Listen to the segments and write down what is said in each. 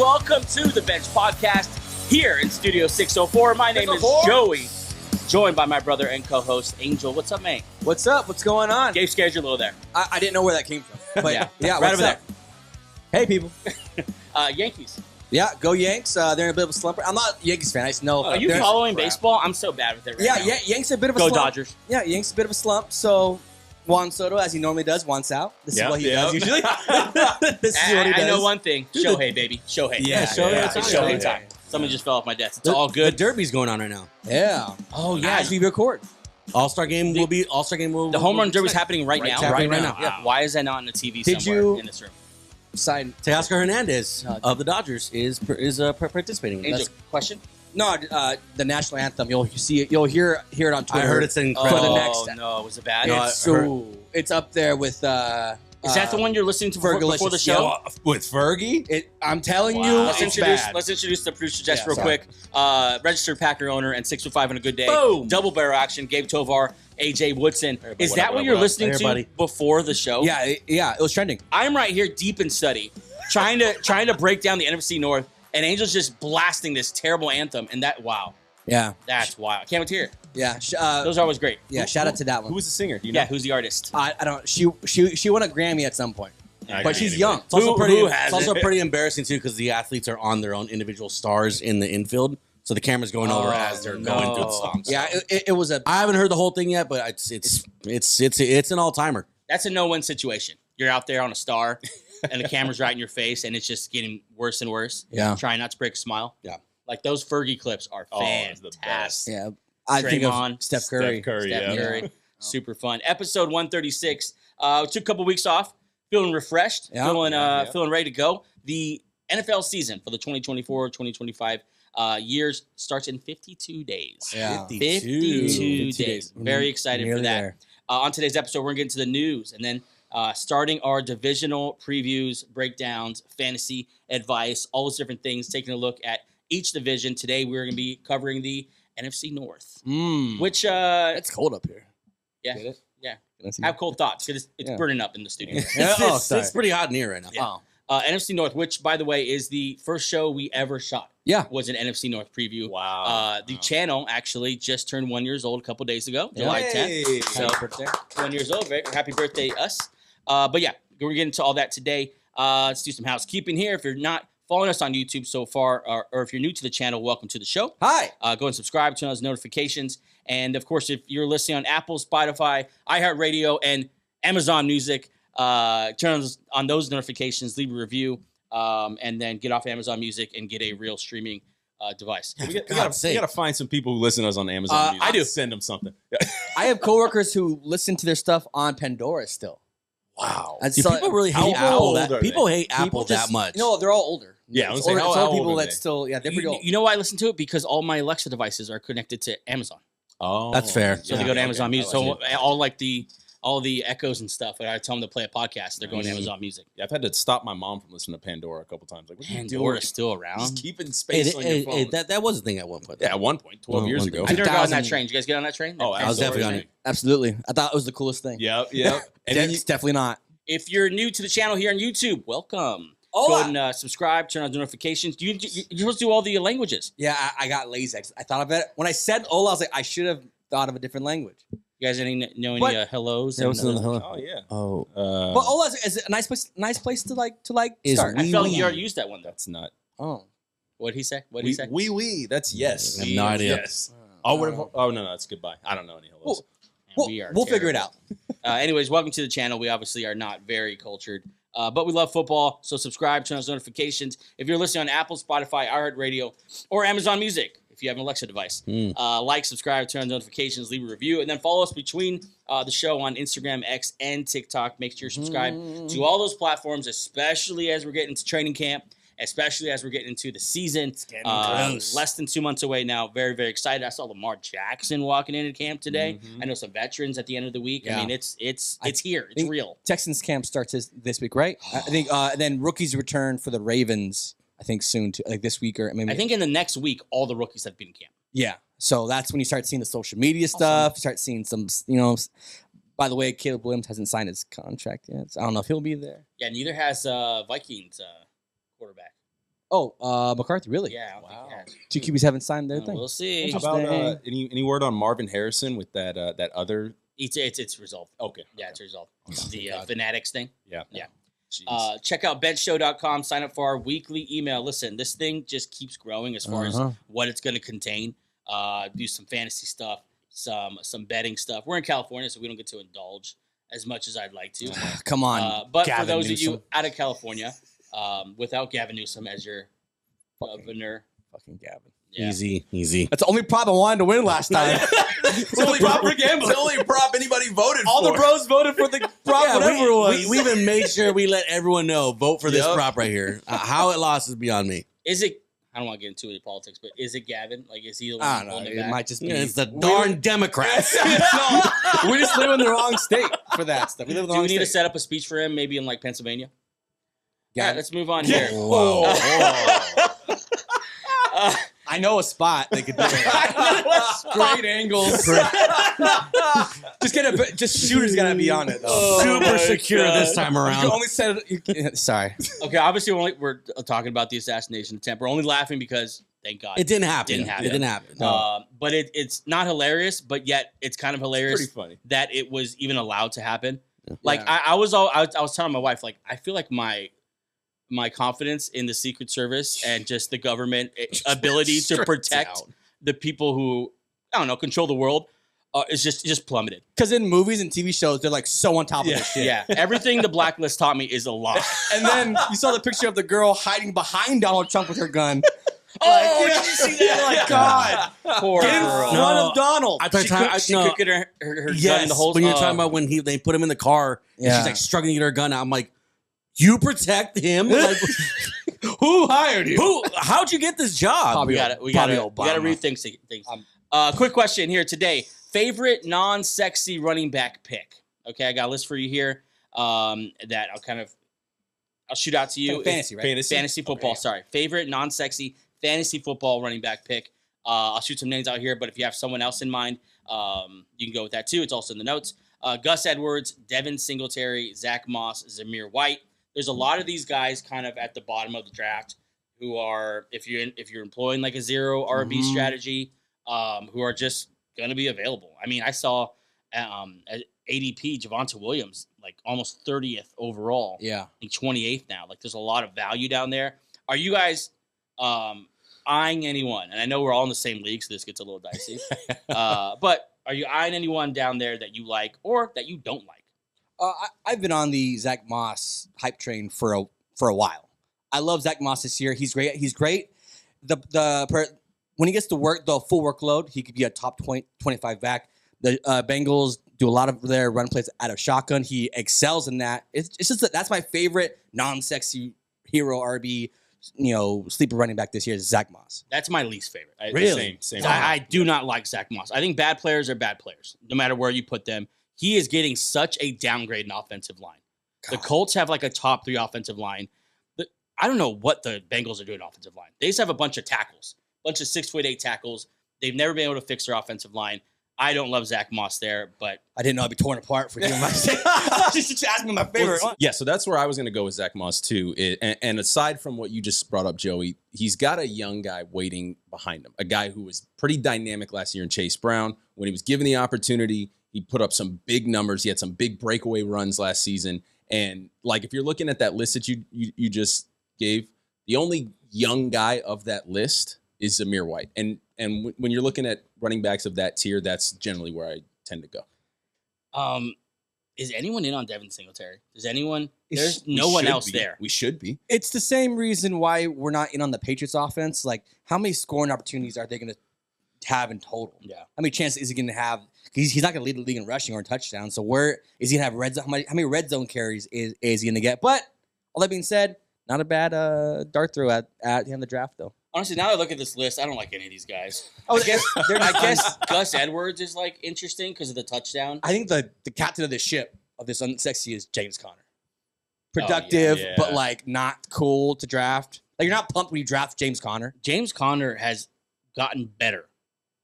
welcome to the Bench Podcast here in Studio 604. My name is Joey, joined by my brother and co-host Angel. What's up, man? What's up? What's going on? Gabe scared you a little there. I didn't know where that came from. But yeah, right over there. Hey, people. Yankees. Yeah, go Yanks. They're in a bit of a slump. I'm not a Yankees fan. I just know. Are you following baseball? I'm so bad with it right now. Yeah, Yanks are a bit of a Go slump. Dodgers. Yeah, Yanks a bit of a slump. So Juan Soto, as he normally does, wants out. This is what he does usually. This is what he does. I know one thing. Shohei, baby. Shohei. Yeah, It's Shohei time. Something just fell off my desk. It's all good. The Derby's going on right now. Yeah. Oh, yeah. As we record. All-Star game will be. The home run derby's happening right now. Right now. Yeah. Why is that not on the TV Did somewhere you- in this room? Teoscar Hernandez of the Dodgers is participating. Angel, question? No, the national anthem. You'll hear it on Twitter. I heard it's incredible. For the next no. Was it bad? It's up there with. Is that the one you're listening to before the show? Yeah, with Fergie? I'm telling you, Let's it's introduce the producer just real quick. Registered Packer owner and 605 on a good day. Boom. Double barrel action. Gabe Tovar, AJ Woodson. Everybody, Is that what you're listening to before the show? Yeah, it was trending. I'm right here deep in study, trying to break down the NFC North, and Angel's just blasting this terrible anthem. And that's wild. Can't wait to hear it. Yeah, Those are always great. yeah. Shout out to that one. Who was the singer? Do you know? Yeah, who's the artist? I don't. She won a Grammy at some point, but she's young. It's also Who hasn't? pretty embarrassing, too, because the athletes are on their own individual stars in the infield. So the camera's going over as they're going through the songs. Yeah, it was a. I haven't heard the whole thing yet, but it's an all-timer. That's a no-win situation. You're out there on a star, and the camera's right in your face, and it's just getting worse and worse. Yeah. Trying not to break a smile. Yeah. Like those Fergie clips are it's the fantastic. best. Yeah, I think Draymond, of Steph Curry. Steph Curry. Super fun. Episode 136. Took a couple weeks off. Feeling refreshed. Yeah. Feeling ready to go. The NFL season for the 2024-2025 years starts in 52 days. Yeah. 52 days. Very excited Nearly for that. there. On today's episode, we're going to get into the news and then starting our divisional previews, breakdowns, fantasy advice, all those different things, taking a look at each division. Today, we're going to be covering the NFC North, which It's cold up here. yeah, Get it? yeah. Can I see Have cold thoughts because it's Yeah. burning up in the studio. It's pretty hot in here right now. Yeah. NFC North, which by the way is the first show we ever shot. Yeah. Was an NFC North preview. Wow. The channel actually just turned 1 year old a couple days ago, July 10th. So Happy birthday. 1 year old. Right? Happy birthday, us. But yeah, we're getting into all that today. Let's do some housekeeping here. If you're not following us on YouTube so far, or if you're new to the channel, welcome to the show. Hi. Go and subscribe, turn on those notifications. And of course, if you're listening on Apple, Spotify, iHeartRadio, and Amazon Music, turn on those notifications, leave a review, and then get off Amazon Music and get a real streaming device. We gotta find some people who listen to us on Amazon. Music. I do. Send them something. I have coworkers who listen to their stuff on Pandora still. Wow. Do People really hate How Apple. old are they? People hate Apple People that much. No, they're all older. Yeah, I was it's saying, older, how it's all old people are that they? still, they're pretty old. You know why I listen to it? Because all my Alexa devices are connected to Amazon. Oh, That's fair. So they go to Amazon Music. So all the echoes and stuff, when I tell them to play a podcast, they're going to Amazon Music. Yeah, I've had to stop my mom from listening to Pandora a couple times. Like, what are you doing? Pandora's still around. Just keeping space on your phone. That was a thing at one point. Yeah, at one point, 12 years ago. I never got on 2000. that train. Did you guys get on that train? Oh, I was definitely on it. Absolutely. I thought it was the coolest thing. Yep. And then It's definitely not. If you're new to the channel here on YouTube, welcome. Hola. Go ahead and subscribe, turn on the notifications. You're supposed to do all the languages. Yeah, I got lazy. I thought of it. When I said hola, I was like, I should have thought of a different language. You guys know any But- hellos? Yeah, what's and, in the hello? oh yeah. Oh, But hola is a nice place to Is start. I felt Wee. you already used that one though. That's not. Oh. What'd he say? What'd he say? Wee. That's yes. I have no idea. Yes. Oh, no, that's goodbye. I don't know any hellos. We'll figure it out. Anyways, welcome to the channel. We obviously are not very cultured, but we love football. So subscribe, turn on those notifications. If you're listening on Apple, Spotify, iHeartRadio, or Amazon Music, if you have an Alexa device, like, subscribe, turn on those notifications, leave a review, and then follow us between the show on Instagram, X, and TikTok. Make sure you're subscribed to all those platforms, especially as we're getting into training camp. Especially as we're getting into the season. It's getting close. Less than 2 months away now. Very, very excited. I saw Lamar Jackson walking into camp today. I know some veterans at the end of the week. Yeah. I mean, it's here. It's real. Texans camp starts this week, right? I think. Then rookies return for the Ravens. I think soon, like this week or maybe. I think in the next week, all the rookies have been in camp. Yeah. So that's when you start seeing the social media stuff. You start seeing some, By the way, Caleb Williams hasn't signed his contract yet. So I don't know if he'll be there. Yeah, neither has Vikings quarterback. Oh, McCarthy, really? Yeah. I don't think he has. Two QBs haven't signed their thing. We'll see. How about any word on Marvin Harrison with that other? It's resolved. Okay. Yeah, it's resolved. The Fanatics thing. Yeah. Yeah. Jeez. Check out benchshow.com. Sign up for our weekly email. Listen, this thing just keeps growing as far as what it's going to contain. Do some fantasy stuff, some betting stuff. We're in California, so we don't get to indulge as much as I'd like to. Come on. But Gavin for those Newsom. of you out of California, without Gavin Newsom as your governor, Fucking Gavin. yeah. Easy. That's the only prop I wanted to win last time. It's the only prop for gambling. It's the only prop anybody voted All for. the bros voted for the prop, whatever it was. We even made sure we let everyone know, vote for this Yep. prop right here. How it lost is beyond me. Is it? I don't want to get into any politics, but is it Gavin? Like, is he the one I don't know. holding it It back? might just be. Yeah, it's the darn Democrats. No, we just live in the wrong state for that stuff. We live in the Do wrong we need to state. set up a speech for him, maybe in like Pennsylvania? Yeah. All right, let's move on here. Whoa. I know a spot they could do it. Great angles. Just shooters gotta be on it though. Super secure this time You around. can only set it. Sorry. Okay, obviously we're talking about the assassination attempt. We're only laughing because, thank God, It didn't happen. Didn't happen. It didn't happen. But it's not hilarious, but yet it's kind of hilarious Pretty funny. that it was even allowed to happen. Yeah. Like Yeah. I was telling my wife, like, I feel like my confidence in the Secret Service and just the government ability to Straight protect down. the people who, I don't know, control the world is just plummeted. Because in movies and TV shows, they're like so on top of this shit. Yeah, everything the Blacklist taught me is a lie. And then you saw the picture of the girl hiding behind Donald Trump with her gun. Oh, did you see that? Oh my God. Poor In girl. front of Donald. I thought She could get her gun yes, in the holes. when you're Oh. talking about when they put him in the car and Yeah. she's like struggling to get her gun out. I'm like, you protect him? Like, Who hired you? how'd you get this job? we got to Probably rethink things. Quick question here today: favorite non-sexy running back pick? Okay, I got a list for you here. That I'll shoot out to you. Fantasy, right? Fantasy football. Okay. Sorry, favorite non-sexy fantasy football running back pick. I'll shoot some names out here, but if you have someone else in mind, you can go with that too. It's also in the notes. Gus Edwards, Devin Singletary, Zach Moss, Zamir White. There's a lot of these guys kind of at the bottom of the draft who are, if you're employing like a zero RB strategy, who are just going to be available. I mean, I saw at ADP Javonte Williams like almost 30th overall. Yeah. I think 28th now. Like there's a lot of value down there. Are you guys eyeing anyone? And I know we're all in the same league, so this gets a little dicey. But are you eyeing anyone down there that you like or that you don't like? I've been on the Zach Moss hype train for a while. I love Zach Moss this year. He's great. When he gets to work the full workload, he could be a top 25 back. The Bengals do a lot of their run plays out of shotgun. He excels in that. It's just that's my favorite non-sexy hero RB, sleeper running back this year is Zach Moss. That's my least favorite. Really? Same. I do not like Zach Moss. I think bad players are bad players, no matter where you put them. He is getting such a downgrade in offensive line. The Colts have like a top 3 offensive line. I don't know what the Bengals are doing offensive line. They just have a bunch of tackles, bunch of 6'8" tackles. They've never been able to fix their offensive line. I don't love Zach Moss there, but I didn't know I'd be torn apart for doing my just ask me my favorite one. Yeah, so that's where I was going to go with Zach Moss too. And aside from what you just brought up, Joey, he's got a young guy waiting behind him, a guy who was pretty dynamic last year in Chase Brown. When he was given the opportunity, he put up some big numbers. He had some big breakaway runs last season. And like if you're looking at that list that you just gave, the only young guy of that list is Zamir White. And when you're looking at running backs of that tier, that's generally where I tend to go. is anyone in on Devin Singletary? Does anyone? There's no one else there. We should be. It's the same reason why we're not in on the Patriots offense. Like, how many scoring opportunities are they going to have in total? Yeah. How many chances is he going to have? He's not going to lead the league in rushing or in touchdowns. So where is he going to have red zone? How many red zone carries is he going to get? But all that being said, not a bad dart throw at the end of the draft, though. Honestly, now that I look at this list, I don't like any of these guys. Oh, I guess Gus Edwards is like interesting because of the touchdown. I think the captain of the ship of this unsexy is James Conner. Productive, yeah. but like not cool to draft. Like you're not pumped when you draft James Conner. James Conner has gotten better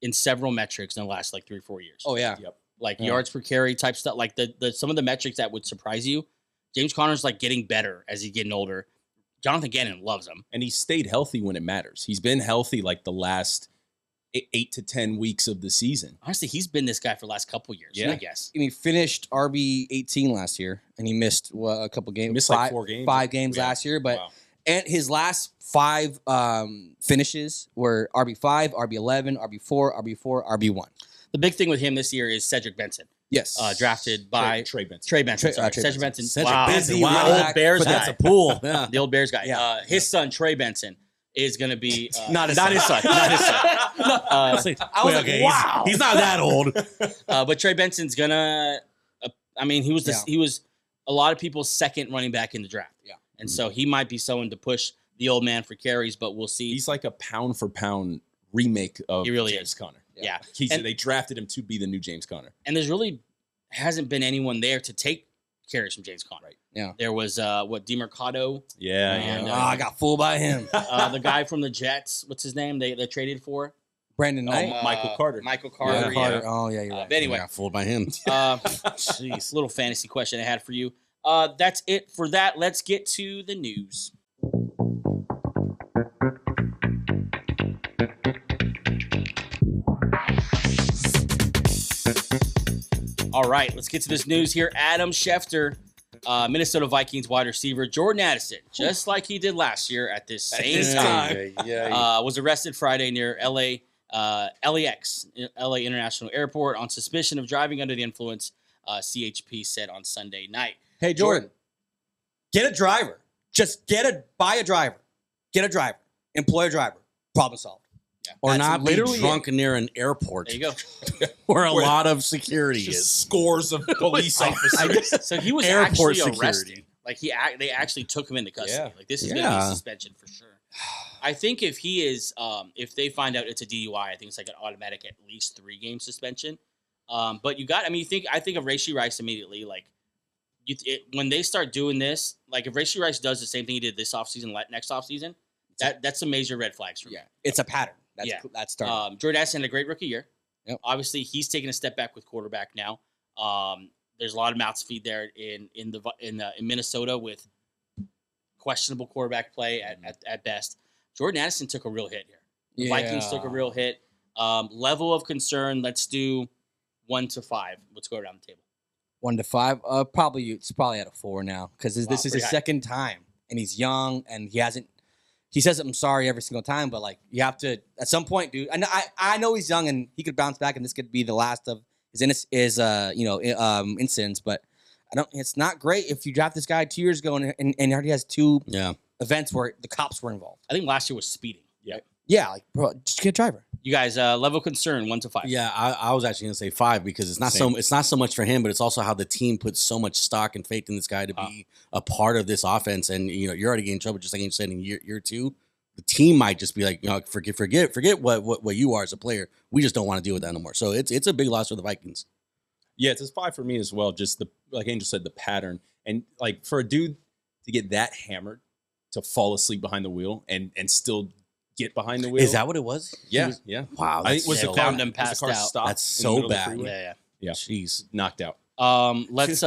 in several metrics in the last like 3 or 4 years. Oh yeah. Yep. Like yards per carry type stuff. Like the some of the metrics that would surprise you. James Conner's like getting better as he's getting older. Jonathan Gannon loves him. And he stayed healthy when it matters. He's been healthy like the last 8 to 10 weeks of the season. Honestly, he's been this guy for the last couple years, Yeah. I guess. And he finished RB 18 last year, and he missed a couple games. Missed like 4 games. 5 games Yeah. last year, but Wow. and his last 5 finishes were RB5, RB11, RB4, RB4, RB1. The big thing with him this year is Cedric Benson, Yes, drafted by Trey Benson. Trey Benson. Trey Cedric Benson. Benson. Cedric Wow. Benson, Busy wow. running Old back Bears for guy. That's a pool. Yeah. The old Bears guy. Yeah. His son, Trey Benson, is going to be Not his not son. his son. Not his son. I was like, okay, wow. He's not that old. But Trey Benson's gonna. He was Yeah. he was a lot of people's second running back in the draft. Yeah. And so he might be someone to push the old man for carries, but we'll see. He's like a pound for pound remake of He really James is. Conner. Yeah. And they drafted him to be the new James Conner. And there's really hasn't been anyone there to take carries from James Conner. Right. Yeah. There was DeMarcado, Yeah. And, I got fooled by him. the guy from the Jets. What's his name? They traded for Brandon Knight. Michael Carter. Michael Yeah, Carter. Yeah. Carter. Oh yeah, you're right. But anyway, I got fooled by him. Jeez, little fantasy question I had for you. That's it for that. Let's get to the news. All right, let's get to this news here. Adam Schefter, Minnesota Vikings wide receiver Jordan Addison, just like he did last year at this same time, was arrested Friday near LAX, LA International Airport on suspicion of driving under the influence, CHP said on Sunday night. Hey Jordan, get a driver. Just buy a driver. Get a driver. Employ a driver. Problem solved. Or That's not be literally drunk near an airport There you go. where a lot of security Just is. scores of police officers. So he was Airport actually security. arrested. Like they actually took him into custody. Yeah. Like this is going to Yeah. be suspension for sure. I think if he is, if they find out it's a DUI, I think it's like an automatic at least 3-game suspension. But I think of Rashee Rice immediately. Like when they start doing this, like if Rashee Rice does the same thing he did this offseason, next offseason, that's some major red flags for me. Yeah, it's a pattern. Yeah. That's starting. Jordan Addison had a great rookie year. Yep. Obviously, he's taking a step back with quarterback now. There's a lot of mouths to feed there in Minnesota with questionable quarterback play at best. Jordan Addison took a real hit here. The Vikings took a real hit. Level of concern. Let's do 1 to 5. Let's go around the table. 1 to 5. It's probably at a 4 now because this is pretty his high. second time, and he's young, and he hasn't. He says I'm sorry every single time, but like you have to at some point, dude. And I know he's young and he could bounce back, and this could be the last of his incidents. But it's not great if you draft this guy 2 years ago and he already has 2 events where the cops were involved. I think last year was speeding. Yeah, like bro, just get a driver. You guys, level of concern 1 to 5. Yeah, I was actually gonna say 5 because it's not Same. it's not so much for him, but it's also how the team puts so much stock and faith in this guy to be a part of this offense. And you're already getting in trouble, just like you said in year 2. The team might just be like, forget what you are as a player. We just don't want to deal with that no more. So it's a big loss for the Vikings. Yeah, it's a 5 for me as well. Just like Angel said, the pattern. And like for a dude to get that hammered, to fall asleep behind the wheel and still get behind the wheel. Is that what it was? Yeah, He was- yeah. Wow, I think was they the found car, him was passed the car out. stopped That's in the so middle of the bad. freeway? Yeah. Jeez. Knocked out. Let's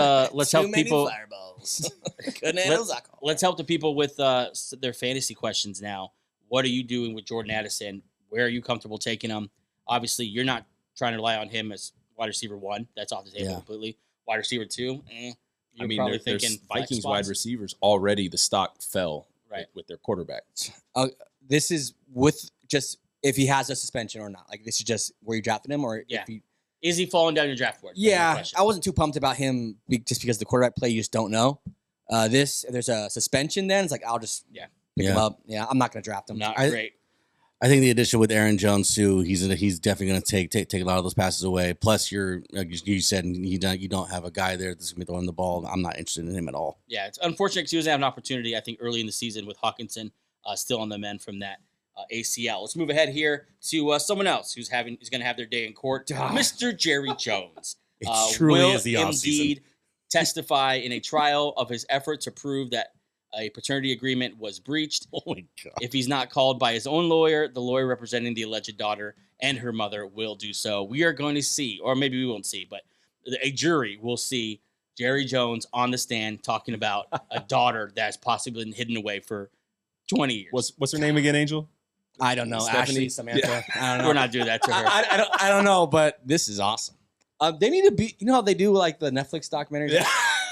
help people. Fireballs. Couldn't handle alcohol. Let's help the people with their fantasy questions now. What are you doing with Jordan Addison? Where are you comfortable taking him? Obviously, you're not trying to rely on him as wide receiver 1. That's off the table completely. Wide receiver 2, You're probably there's thinking flex Vikings spots. wide receivers already. The stock fell Right. with their quarterback. This is with just if he has a suspension or not. Like this is just where you drafted him, or Yeah. if he. Is he falling down your draft board? That's my Yeah, question. I wasn't too pumped about him just because the quarterback play you just don't know. If there's a suspension, then it's like I'll just pick him up. Yeah, I'm not gonna draft him. Not I- great. I think the addition with Aaron Jones too, he's definitely going to take a lot of those passes away. Plus, like you said, you don't have a guy there that's going to be throwing the ball. I'm not interested in him at all. Yeah, it's unfortunate because he doesn't have an opportunity, I think, early in the season with Hawkinson still on the mend from that ACL. Let's move ahead here to someone else who's going to have their day in court, Mr. Jerry Jones. It truly will is the offseason. indeed testify in a trial of his effort to prove that a paternity agreement was breached. Oh my God. If he's not called by his own lawyer, the lawyer representing the alleged daughter and her mother will do so. We are going to see, or maybe we won't see, but a jury will see Jerry Jones on the stand talking about a daughter that's possibly been hidden away for 20 years. What's her name again, Angel? I don't know. Stephanie? Ashley, Samantha. Yeah. I don't know. We're not doing that to her. I don't know, but this is awesome. They need to be. You know how they do like the Netflix documentaries. Yeah.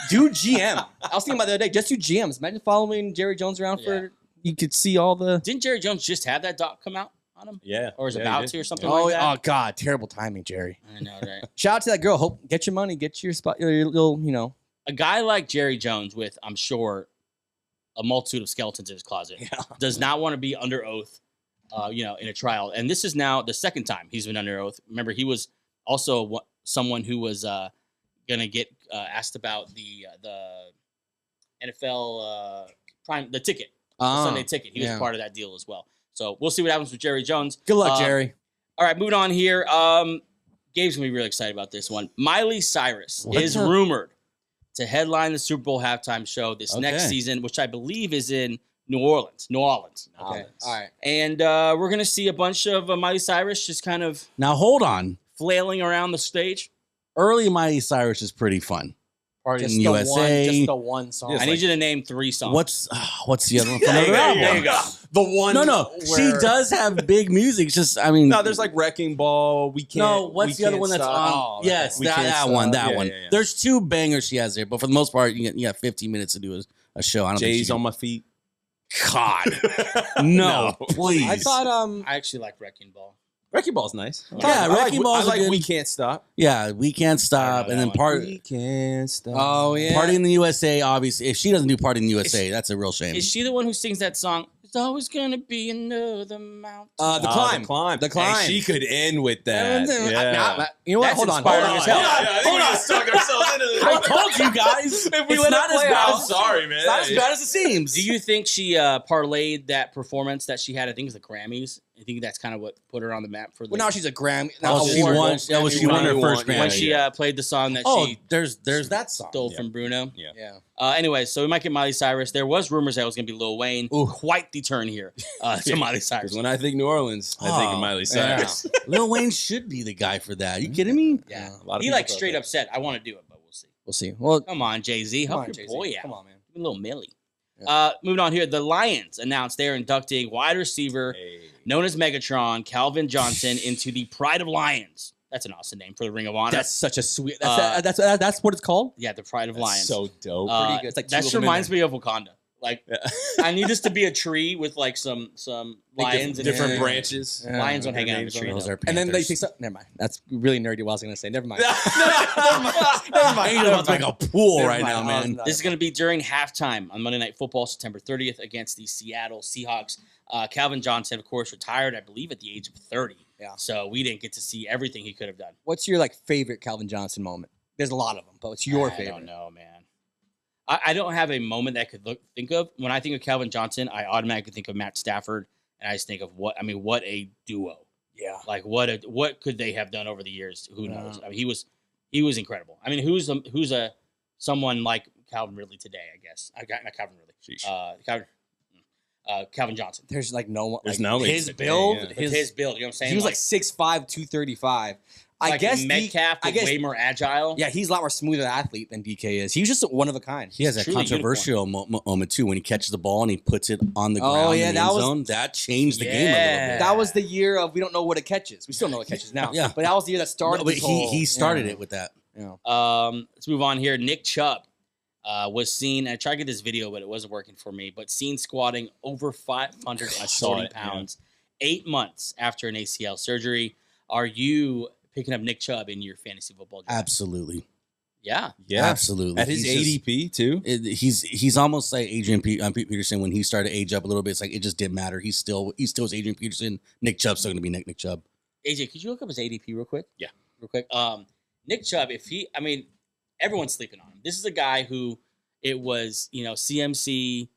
Do GM. I was thinking about the other day. Just do GMs. Imagine following Jerry Jones around for. You could see all the. Didn't Jerry Jones just have that doc come out on him? Yeah. Or is Yeah, about he to did. or something Oh, like that? oh God! Terrible timing, Jerry. I know, right? Shout out to that girl. Hope get your money, get your spot, your little, you know. A guy like Jerry Jones with, I'm sure, a multitude of skeletons in his closet does not want to be under oath, in a trial. And this is now the second time he's been under oath. Remember, he was also someone who was going to get asked about the NFL the ticket, the Sunday ticket. He was part of that deal as well. So we'll see what happens with Jerry Jones. Good luck, Jerry. All right, moving on here. Gabe's going to be really excited about this one. Miley Cyrus is rumored to headline the Super Bowl halftime show this next season, which I believe is in New Orleans. Okay. All right. And we're going to see a bunch of Miley Cyrus just kind of Now hold on. flailing around the stage. Early Miley Cyrus is pretty fun. Party in Just the the USA. just the one song. I need you to name 3 songs. What's the other one from another album? There you go. The one. No. She does have big music. It's just, I mean. No, there's like Wrecking Ball. We can't. No, what's we the other can't one that's stop. on? Oh, Yes, We that Can't one. Stop. That Yeah, one. yeah, yeah. There's 2 bangers she has there, but for the most part, you got 15 minutes to do a show. I don't think Jay's she on my feet. God, no, please. I thought I actually like Wrecking Ball. Wrecking Ball's nice. Yeah, Wrecking Ball's I like good. We Can't Stop. Yeah, we can't stop, I and don't then know that We can't stop. Oh yeah. Party in the USA. Obviously, if she doesn't do Party in the USA, that's a real shame. Is she the one who sings that song? There's always going to be another mountain. The climb. The climb. Hey, she could end with that. Yeah. You know what? That's Hold on. inspiring Hold as on. hell. Hold on. Stuck ourselves into this. I told you guys. If we It's let not it as play bad. out, I'm sorry, man. It's not as bad as it seems. Do you think she parlayed that performance that she had? I think it was the Grammys. I think that's kind of what put her on the map for the. Well, now she's a Grammy. Oh, she award. won. Yeah, well, she won her first Grammy. when she played the song that Oh, she there's that song. stole from Bruno. Yeah. Anyway, so we might get Miley Cyrus. There was rumors that it was going to be Lil Wayne. Ooh. Quite the turn here to Miley Cyrus. Because when I think New Orleans, I think of Miley Cyrus. Lil Wayne should be the guy for that. Are you kidding me? Yeah. A lot of He people like thought straight that. up said, I want to do it, but we'll see. We'll see. Well, Come on, Jay-Z. come Help on, your Jay-Z. boy out. Come on, man. Give me a little Millie. Yeah. Moving on here, the Lions announced they're inducting wide receiver Hey. known as Megatron, Calvin Johnson, into the Pride of Lions. That's an awesome name for the Ring of Honor. That's such a sweet. That's what it's called. Yeah, the Pride of That's Lions. so dope. Pretty good. It's like two that of just them in reminds there. me of Wakanda. Like, I need this to be a tree with like some lions and different Yeah. branches. Yeah. lions don't Their hang out in the names on tree. it. Those though. are And then they Panthers. think so. Never mind. That's really nerdy. What I was gonna say. Never mind. Angel about to make a pool Never right mind. now, man. This is going to be during halftime on Monday Night Football, September 30th, against the Seattle Seahawks. Calvin Johnson, of course, retired, I believe, at the age of 30. Yeah. So we didn't get to see everything he could have done. What's your favorite Calvin Johnson moment? There's a lot of them, but what's your favorite? I don't know, man. I don't have a moment that I could think of. When I think of Calvin Johnson, I automatically think of Matt Stafford, and I just think of what a duo. Yeah. Like what could they have done over the years? Who knows? I mean, he was incredible. I mean, who's someone like Calvin Ridley today? I guess not Calvin Ridley. Calvin Johnson. There's no one. There's no his today, build. yeah. His build. You know what I'm saying? He was 6'5", 235. I like guess Metcalf, but way more agile. Yeah, he's a lot more smoother athlete than DK is. He was just one of a kind. He has a Truly controversial moment too when he catches the ball and he puts it on the Oh, ground yeah, in the that end was- zone. That changed the game a little bit. That was the year of we don't know what it catches. We still know what it catches now. Yeah. But that was the year that started. No, but this whole- he started yeah. it with that. Yeah. Let's move on here. Nick Chubb was seen. I tried to get this video, but it wasn't working for me. But seen squatting over 540 pounds, 8 months after an ACL surgery. Are you picking up Nick Chubb in your fantasy football draft? Absolutely. Yeah. Yeah. Absolutely. At his He's just- ADP, too. He's almost like Adrian Pete Peterson when he started to age up a little bit. It's like it just didn't matter. He's still Adrian Peterson. Nick Chubb's still going to be Nick Chubb. AJ, could you look up his ADP real quick? Yeah. Real quick. Nick Chubb, everyone's sleeping on him. This is a guy who it was, CMC,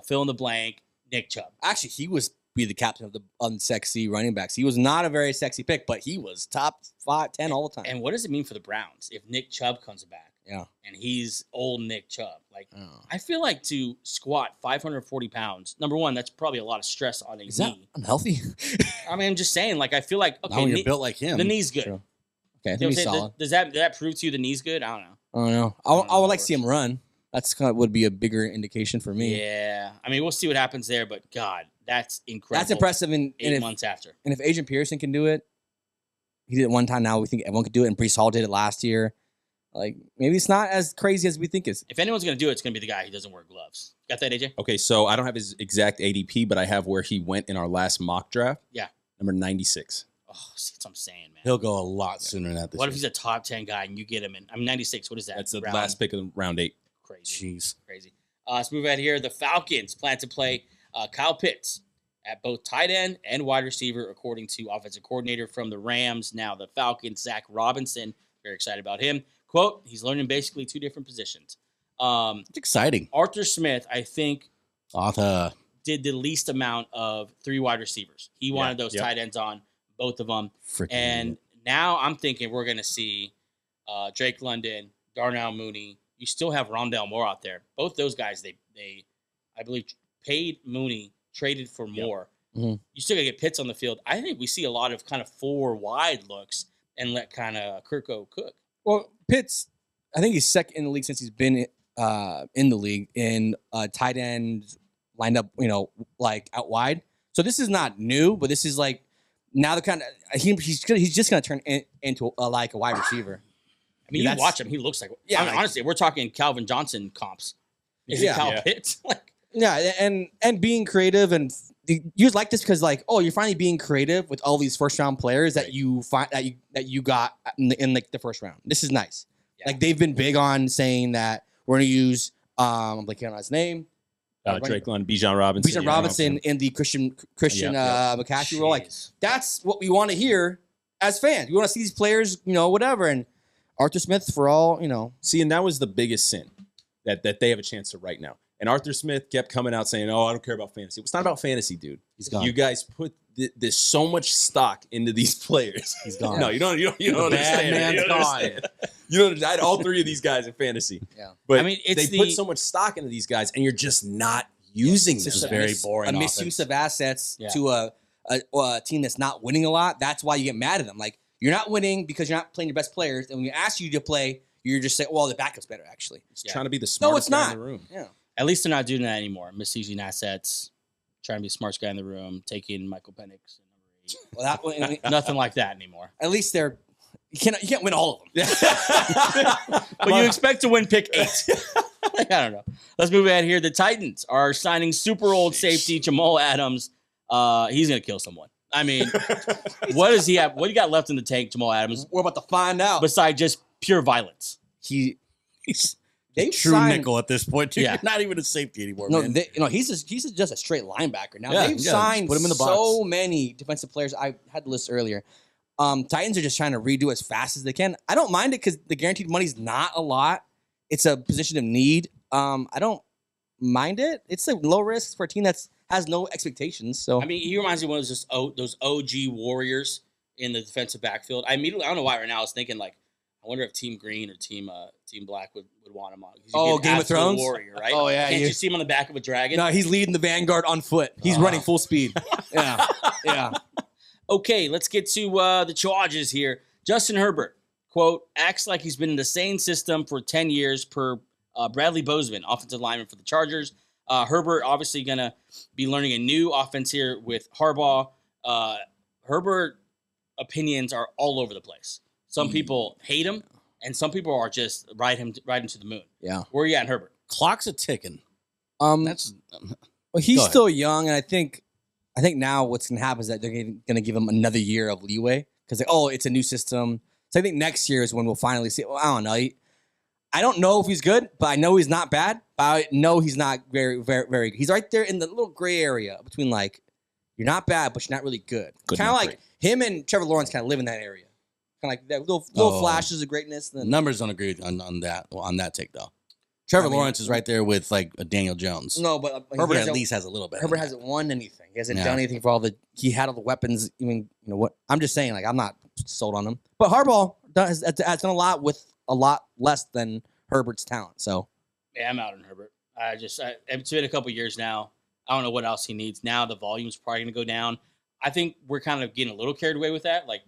fill in the blank, Nick Chubb. Actually, he was be the captain of the unsexy running backs. He was not a very sexy pick, but he was top 5, 10 all the time. And what does it mean for the Browns if Nick Chubb comes back? Yeah. And he's old Nick Chubb. I feel like to squat 540 pounds, number one, that's probably a lot of stress on a Is that knee. unhealthy? I'm just saying, I feel like, Not when okay, you're built like him. the knee's good. True. Okay, I You know think what I'm he's saying? solid. Does that prove to you the knee's good? I don't know. I don't know. I would like to see him run. That's kind of would be a bigger indication for me. Yeah. I mean, we'll see what happens there, but God, that's incredible. That's impressive. And 8 months after. And if Adrian Peterson can do it, he did it one time. Now we think everyone could do it. And Breece Hall did it last year. Like, maybe it's not as crazy as we think it's. If anyone's going to do it, it's going to be the guy who doesn't wear gloves. Got that, AJ? Okay, so I don't have his exact ADP, but I have where he went in our last mock draft. Yeah. Number 96. Oh, see, that's what I'm saying, man. He'll go a lot sooner than that. What if he's a top 10 guy and you get him in? I'm 96. What is that? That's the last pick of round 8. Crazy. Jeez. Crazy. Let's move ahead here. The Falcons plan to play Kyle Pitts at both tight end and wide receiver, according to offensive coordinator from the Rams. Now, the Falcons, Zach Robinson, very excited about him. Quote, he's learning basically 2 different positions. It's exciting. Arthur Smith, I think, Arthur did the least amount of 3 wide receivers. He wanted those yep. tight ends on, both of them. Freaking And now I'm thinking we're going to see Drake London, Darnell Mooney. You still have Rondale Moore out there. Both those guys, they I believe, paid Mooney, traded for more. Mm-hmm. You still got to get Pitts on the field. I think we see a lot of kind of 4 wide looks and let kind of Kirko cook. Well, Pitts, I think he's second in the league since he's been in the league in tight end lined up, like out wide. So this is not new, but this is like now the kind of he's just gonna turn into like a wide receiver. I mean, you watch him; he looks like. Yeah, I mean, honestly, we're talking Calvin Johnson comps. Is it Kyle Pitts? and being creative and you like this because you're finally being creative with all these first round players that you find that you got in like the first round. This is nice. Yeah. Like they've been big on saying that we're gonna use I'm blanking on his name. Drake London, Bijan Robinson. In the Christian McCaffrey role. Like that's what we want to hear as fans. We want to see these players, whatever. And Arthur Smith for all, See, and that was the biggest sin that they have a chance to right now. And Arthur Smith kept coming out saying, "Oh, I don't care about fantasy." It's not about fantasy, dude. He's gone. You guys put there's so much stock into these players. He's gone. No, you don't understand. man's You don't understand. You don't. I had all 3 of these guys in fantasy. Yeah, but I mean, they put so much stock into these guys, and you're just not using them. It's very boring. A misuse of assets Yeah. to a team that's not winning a lot. That's why you get mad at them. Like you're not winning because you're not playing your best players, and when we ask you to play, you're just saying, "Well, the backup's better." Actually, Just trying to be the smartest guy in the room. Yeah. At least they're not doing that anymore. Misusing assets, trying to be the smartest guy in the room, taking Michael Penix at number 8. Well, Nothing like that anymore. at least they're you can't win all of them. But you expect to win pick 8. I don't know. Let's move ahead here. The Titans are signing super old safety Jamal Adams. He's going to kill someone. I mean, what does he have? What do you got left in the tank, Jamal Adams, We're about to find out. besides just pure violence? He's True signed, nickel at this point. Too. Yeah. Not even a safety anymore. No, man. he's just a straight linebacker now. Yeah, They've yeah, signed just put him in the so box. many defensive players. I had the list earlier. Titans are just trying to redo as fast as they can. I don't mind it because the guaranteed money's not a lot. It's a position of need. I don't mind it. It's a low risk for a team that has no expectations. So I mean, he reminds me of one of those OG Warriors in the defensive backfield. I don't know why right now I was thinking like, I wonder if Team Green or Team Black would want him on. Game of Thrones Warrior, right? Oh, yeah, Can't you see him on the back of a dragon? no, he's leading the vanguard on foot. He's running full speed. Yeah. Okay, let's get to the charges here. Justin Herbert, quote, acts like he's been in the same system for 10 years per Bradley Bozeman, offensive lineman for the Chargers. Herbert obviously going to be learning a new offense here with Harbaugh. Herbert opinions are all over the place. Some people hate him, and some people are just ride him to the moon. Yeah. Where are you at, Herbert? Clock's a ticking. That's well, he's still young, and I think now what's going to happen is that they're going to give him another year of leeway because it's a new system. So I think next year is when we'll finally see. Well, I don't know. I don't know if he's good, but I know he's not bad. But I know he's not very, very, very. He's right there in the little gray area between like you're not bad, but you're not really good. Kind of like him and Trevor Lawrence kind of live in that area. Kind of like that little flashes of greatness. Then Numbers don't agree on that take though. Trevor Lawrence is right there with like a Daniel Jones. No, but Herbert at least has a little bit. Herbert hasn't won anything. He hasn't done anything for he had all the weapons. Even what I'm just saying, like I'm not sold on him. But Harbaugh has done a lot with a lot less than Herbert's talent. So Yeah, I'm out on Herbert. It's been a couple years now. I don't know what else he needs. Now the volume's probably going to go down. I think we're kind of getting a little carried away with that. Like,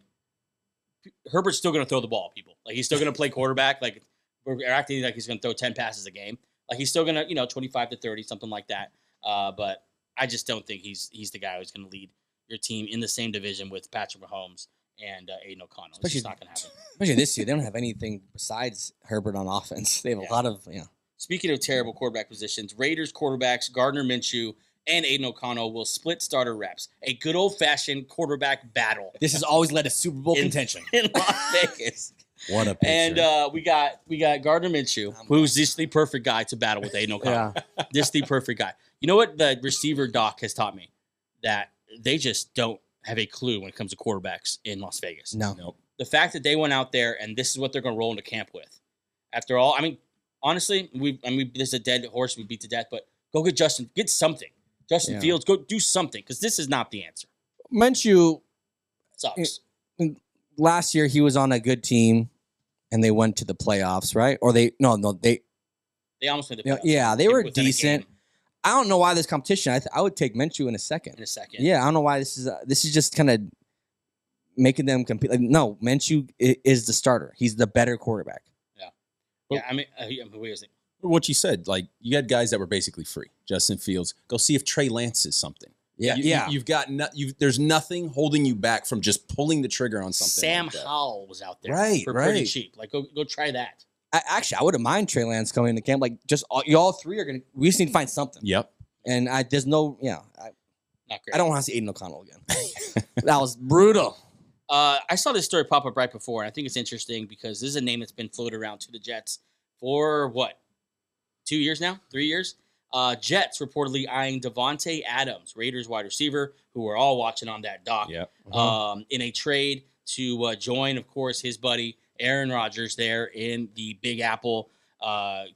Herbert's still going to throw the ball at people. Like, he's still going to play quarterback. Like, we're acting like he's going to throw 10 passes a game. Like he's still gonna 25 to 30, something like that. But I just don't think he's the guy who's gonna lead your team in the same division with Patrick Mahomes and Aiden O'Connell. It's just not gonna happen. Especially this year, they don't have anything besides Herbert on offense. They have a lot of Speaking of terrible quarterback positions, Raiders quarterbacks Gardner Minshew and Aiden O'Connell will split starter reps. A good old-fashioned quarterback battle. This has always led to Super Bowl contention in Las Vegas. What a picture. And we got Gardner Minshew, who's just the perfect guy to battle with Aiden O'Connell. Just the perfect guy. You know what the receiver doc has taught me? That they just don't have a clue when it comes to quarterbacks in Las Vegas. No. Nope. The fact that they went out there and this is what they're going to roll into camp with. After all, I mean, honestly, this is a dead horse we beat to death, but go get something. Justin Fields, go do something because this is not the answer. Minshew Sucks. Last year he was on a good team and they went to the playoffs, right? Or they almost made the playoffs. Yeah, they were decent. I don't know why this competition. I would take Minshew in a second. Yeah, I don't know why this is just kind of making them compete. Like, no, Minshew is the starter. He's the better quarterback. Yeah, I mean, wait a second. What you said, like you had guys that were basically free. Justin Fields. Go see if Trey Lance is something. You've got there's nothing holding you back from just pulling the trigger on something. Sam like that. Howell was out there, for pretty cheap. Like go try that. I wouldn't mind Trey Lance coming into camp. Like just y'all three are gonna. We just need to find something. Yep. And there's no not great. I don't want to see Aiden O'Connell again. That was brutal. I saw this story pop up right before, and I think it's interesting because this is a name that's been floated around to the Jets for what? 2 years now? 3 years? Jets reportedly eyeing Davante Adams, Raiders wide receiver, who we're all watching on that doc, in a trade to join, of course, his buddy Aaron Rodgers there in the Big Apple,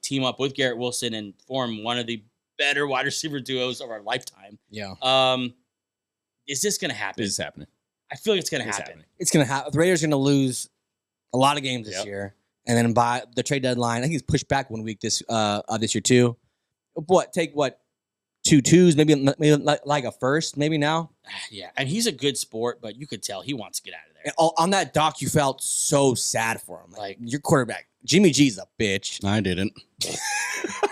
team up with Garrett Wilson and form one of the better wide receiver duos of our lifetime. Yeah. Is this going to happen? It is happening. I feel like it's going to happen. It's going to happen. The Raiders are going to lose a lot of games this year. And then by the trade deadline, I think he's pushed back 1 week this year too. Take 2 twos, maybe like a first, maybe now. Yeah, and he's a good sport, but you could tell he wants to get out of there. And on that doc, you felt so sad for him. Like your quarterback, Jimmy G's a bitch. I didn't.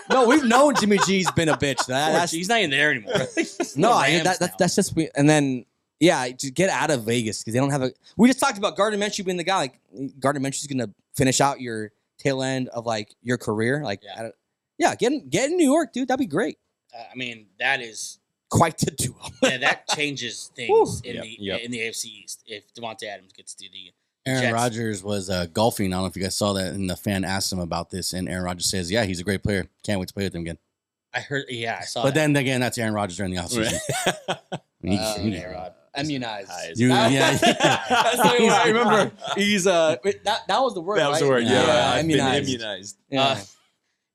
No, we've known Jimmy G's been a bitch. He's not even there anymore. That's just and then. Yeah, to get out of Vegas because they don't have a. We just talked about Gardner Minshew being the guy. Like Gardner Minshew's going to finish out your tail end of like your career. Like, get in New York, dude. That'd be great. I mean, that is quite the duo. Yeah, that changes things in the AFC East if Davante Adams gets to the. Aaron Rodgers was golfing. I don't know if you guys saw that, and the fan asked him about this, and Aaron Rodgers says, "Yeah, he's a great player. Can't wait to play with him again." I heard. Yeah, I saw. But then again, that's Aaron Rodgers during the offseason. Immunized. That's the way I remember. He's that was the word. That was the word. Yeah, immunized.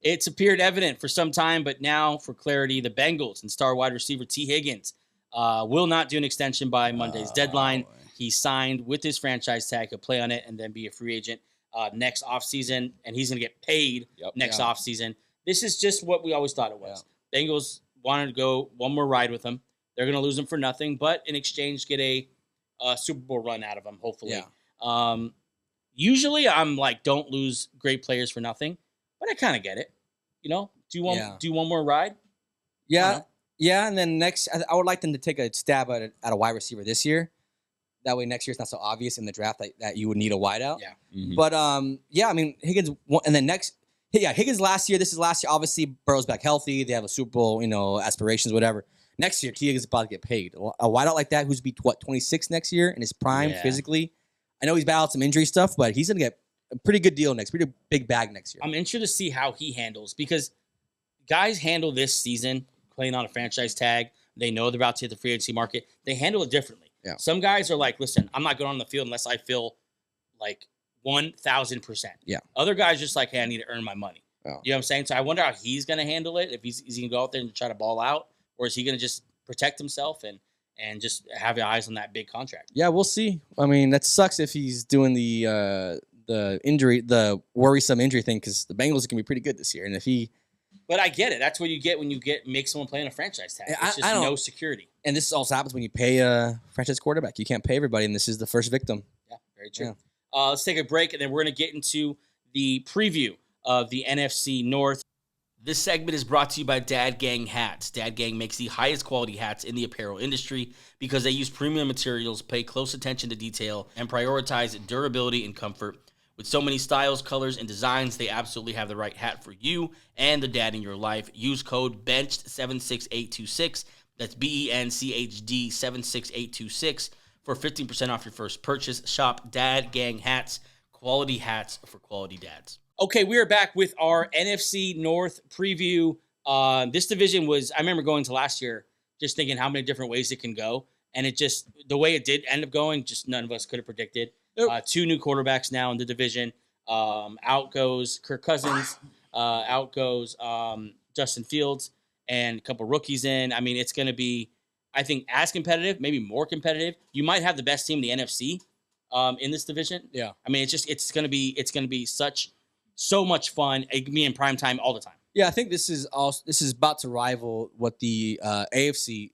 It's appeared evident for some time, but now for clarity, the Bengals and star wide receiver T. Higgins will not do an extension by Monday's deadline. He signed with his franchise tag. He'll play on it and then be a free agent next offseason, and he's going to get paid next offseason. This is just what we always thought it was. Bengals wanted to go one more ride with him. They're going to lose him for nothing, but in exchange, get a Super Bowl run out of him, hopefully. Yeah. Usually, I'm like, don't lose great players for nothing, but I kind of get it. Do one more ride. Yeah, and then next, I would like them to take a stab at a wide receiver this year. That way, next year it's not so obvious in the draft that you would need a wideout. Yeah. Mm-hmm. But I mean, Higgins, and then next. Higgins last year. This is last year. Obviously, Burrow's back healthy. They have a Super Bowl, aspirations, whatever. Next year, T. Higgins is about to get paid. A wideout like that, who's be 26 next year in his prime physically. I know he's battled some injury stuff, but he's gonna get a pretty good deal pretty big bag next year. I'm interested to see how he handles because guys handle this season playing on a franchise tag. They know they're about to hit the free agency market. They handle it differently. Yeah. Some guys are like, listen, I'm not going on the field unless I feel like 1,000%. Yeah. Other guys just like, hey, I need to earn my money. Yeah. You know what I'm saying? So I wonder how he's going to handle it. If is he going to go out there and try to ball out, or is he going to just protect himself and just have your eyes on that big contract? Yeah, we'll see. I mean, that sucks if he's doing the injury, the worrisome injury thing, because the Bengals are going to be pretty good this year. And if he, but I get it. That's what you get when you make someone play on a franchise tag. It's just no security. And this also happens when you pay a franchise quarterback. You can't pay everybody, and this is the first victim. Yeah, very true. Yeah. Let's take a break, and then we're going to get into the preview of the NFC North. This segment is brought to you by Dad Gang Hats. Dad Gang makes the highest quality hats in the apparel industry because they use premium materials, pay close attention to detail, and prioritize durability and comfort. With so many styles, colors, and designs, they absolutely have the right hat for you and the dad in your life. Use code BENCHED76826. That's BENCHD 76826 for 15% off your first purchase. Shop Dad Gang Hats, quality hats for quality dads. Okay, we are back with our NFC North preview. This division was, I remember going to last year, just thinking how many different ways it can go. And it just, the way it did end up going, just none of us could have predicted. Nope. 2 new quarterbacks now in the division. Out goes Kirk Cousins. Out goes Justin Fields. And a couple rookies in. I mean, it's going to be, I think, as competitive, maybe more competitive. You might have the best team in the NFC in this division. Yeah. I mean, it's going to be so much fun. It can be in prime time all the time. Yeah, I think this is about to rival what the AFC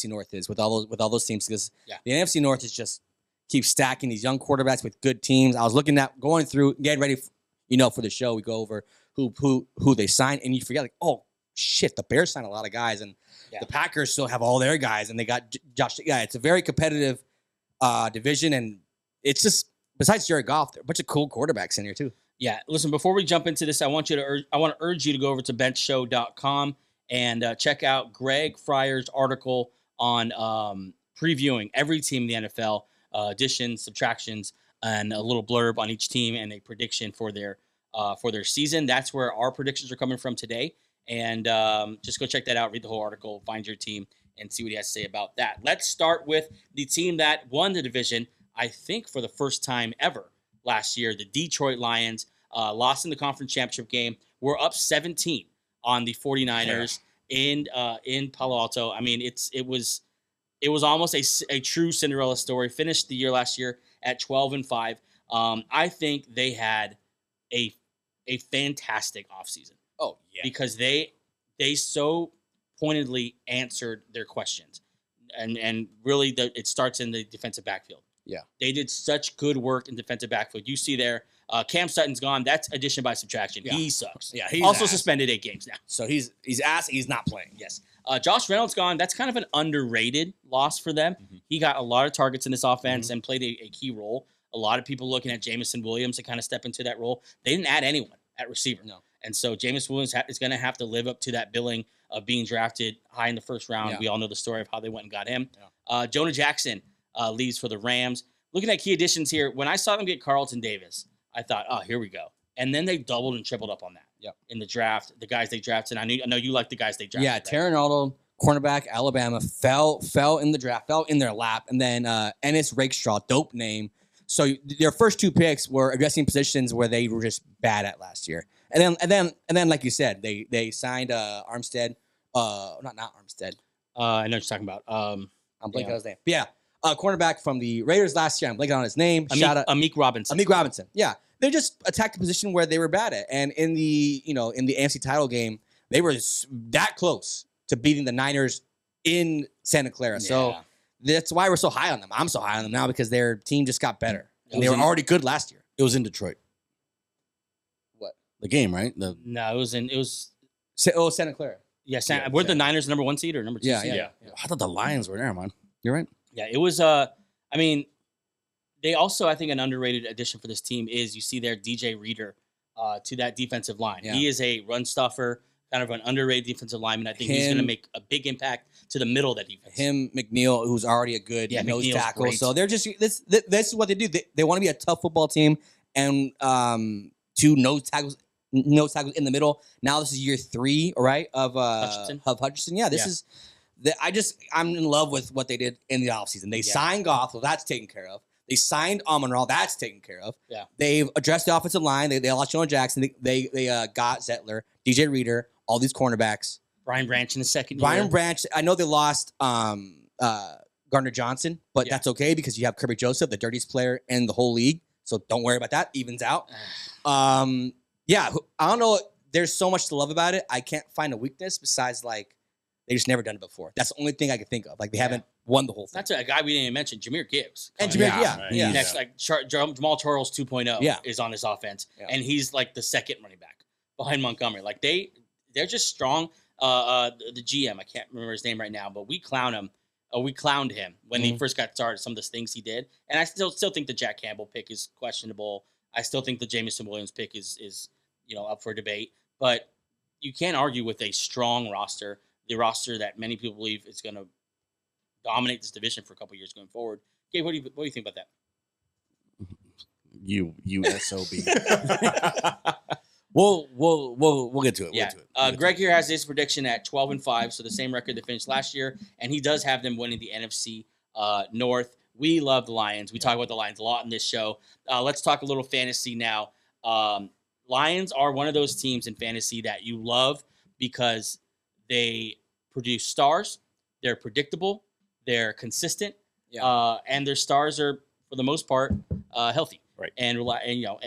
North is with all those teams, because the NFC North is just keeps stacking these young quarterbacks with good teams. I was looking at going through, getting ready, for the show. We go over who they signed, and you forget, like, oh shit, the Bears signed a lot of guys, and the Packers still have all their guys, and they got Josh. Yeah, it's a very competitive division, and it's just, besides Jared Goff, there are a bunch of cool quarterbacks in here too. Yeah, listen, before we jump into this, I want to urge you to go over to benchshow.com and check out Greg Fryer's article on previewing every team in the NFL, additions, subtractions, and a little blurb on each team and a prediction for their season. That's where our predictions are coming from today. And just go check that out, read the whole article, find your team, and see what he has to say about that. Let's start with the team that won the division, I think, for the first time ever last year. The Detroit Lions lost in the conference championship game. We're up 17 on the 49ers in Palo Alto. I mean, it was almost a true Cinderella story. Finished the year last year at 12-5. I think they had a fantastic offseason. Oh yeah, because they so pointedly answered their questions, and really it starts in the defensive backfield. Yeah, they did such good work in defensive backfield. You see there, Cam Sutton's gone. That's addition by subtraction. Yeah. He sucks. Yeah, he's also suspended 8 games now. So he's ass. He's not playing. Yes. Josh Reynolds gone. That's kind of an underrated loss for them. Mm-hmm. He got a lot of targets in this offense and played a key role. A lot of people looking at Jameson Williams to kind of step into that role. They didn't add anyone at receiver. No. And so Jameson Williams is going to have to live up to that billing of being drafted high in the first round. Yeah. We all know the story of how they went and got him. Yeah. Jonah Jackson leaves for the Rams. Looking at key additions here, when I saw them get Carlton Davis, I thought, oh, here we go. And then they doubled and tripled up on that in the draft. The guys they drafted. I know you like the guys they drafted. Yeah, Terran Arnold, cornerback, Alabama, fell in the draft, fell in their lap. And then Ennis Rakestraw, dope name. So their first 2 picks were addressing positions where they were just bad at last year. And then, like you said, they signed Armstead. Not Armstead. I know what you're talking about. I'm blanking on his name. But yeah, cornerback from the Raiders last year. I'm blanking on his name. Amik Robinson. Amik Robinson. Yeah, they just attacked the position where they were bad at. And in the AFC title game, they were that close to beating the Niners in Santa Clara. Yeah. So that's why we're so high on them. I'm so high on them now because their team just got better. And they were already good last year. It was in Detroit. What? The game, right? No, it was Santa Clara. Yeah, we're the Niners number 1 seed or number 2 seed? Yeah. I thought the Lions were there, man. You're right. Yeah, it was I mean, they also, I think, an underrated addition for this team is you see their DJ Reader to that defensive line. Yeah. He is a run stuffer, kind of an underrated defensive lineman. I think he's going to make a big impact to the middle of that defense. Him, McNeil, who's already a good nose tackle. Great. So they're just this is what they do. They want to be a tough football team and 2 nose tackles in the middle. Now this is year 3, right, of Hutchinson. Yeah, this is. I'm in love with what they did in the offseason. They signed Goff, well, that's taken care of. They signed Amon-Ra, that's taken care of. Yeah. They've addressed the offensive line. They lost Jonah Jackson. They got Zettler, DJ Reader, all these cornerbacks. Brian Branch in the second year. Brian Branch, I know they lost Gardner Johnson, but that's okay because you have Kirby Joseph, the dirtiest player in the whole league. So don't worry about that. Evens out. I don't know. There's so much to love about it. I can't find a weakness besides, like, they just never done it before. That's the only thing I can think of. Like, they haven't won the whole thing. That's a guy we didn't even mention, Jameer Gibbs. And Jameer, Next, like, Jamal Charles 2.0 is on this offense. Yeah. And he's, like, the second running back behind Montgomery. Like, they're just strong. The GM, I can't remember his name right now, but we clowned him when he first got started. Some of the things he did, and I still think the Jack Campbell pick is questionable. I still think the Jameson Williams pick is up for debate, but you can't argue with a strong roster, the roster that many people believe is going to dominate this division for a couple years going forward. Gabe, what do you think about that? You SOB. We'll get to it. Yeah. Greg here has his prediction at 12-5, so the same record they finished last year, and he does have them winning the NFC North. We love the Lions. We talk about the Lions a lot in this show. Let's talk a little fantasy now. Lions are one of those teams in fantasy that you love because they produce stars. They're predictable. They're consistent. Yeah. And their stars are, for the most part, healthy. Right. And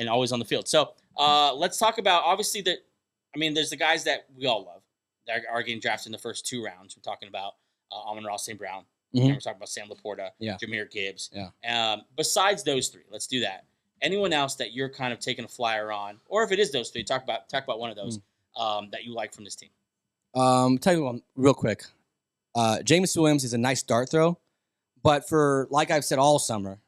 always on the field. So let's talk about, obviously, there's the guys that we all love that are getting drafted in the first 2 rounds. We're talking about Amon-Ra St. Brown. And we're talking about Sam Laporta, Jahmyr Gibbs. Yeah. Besides those 3, let's do that. Anyone else that you're kind of taking a flyer on, or if it is those 3, talk about one of those that you like from this team. Tell you one real quick. Jameson Williams is a nice dart throw, but for, like I've said all summer,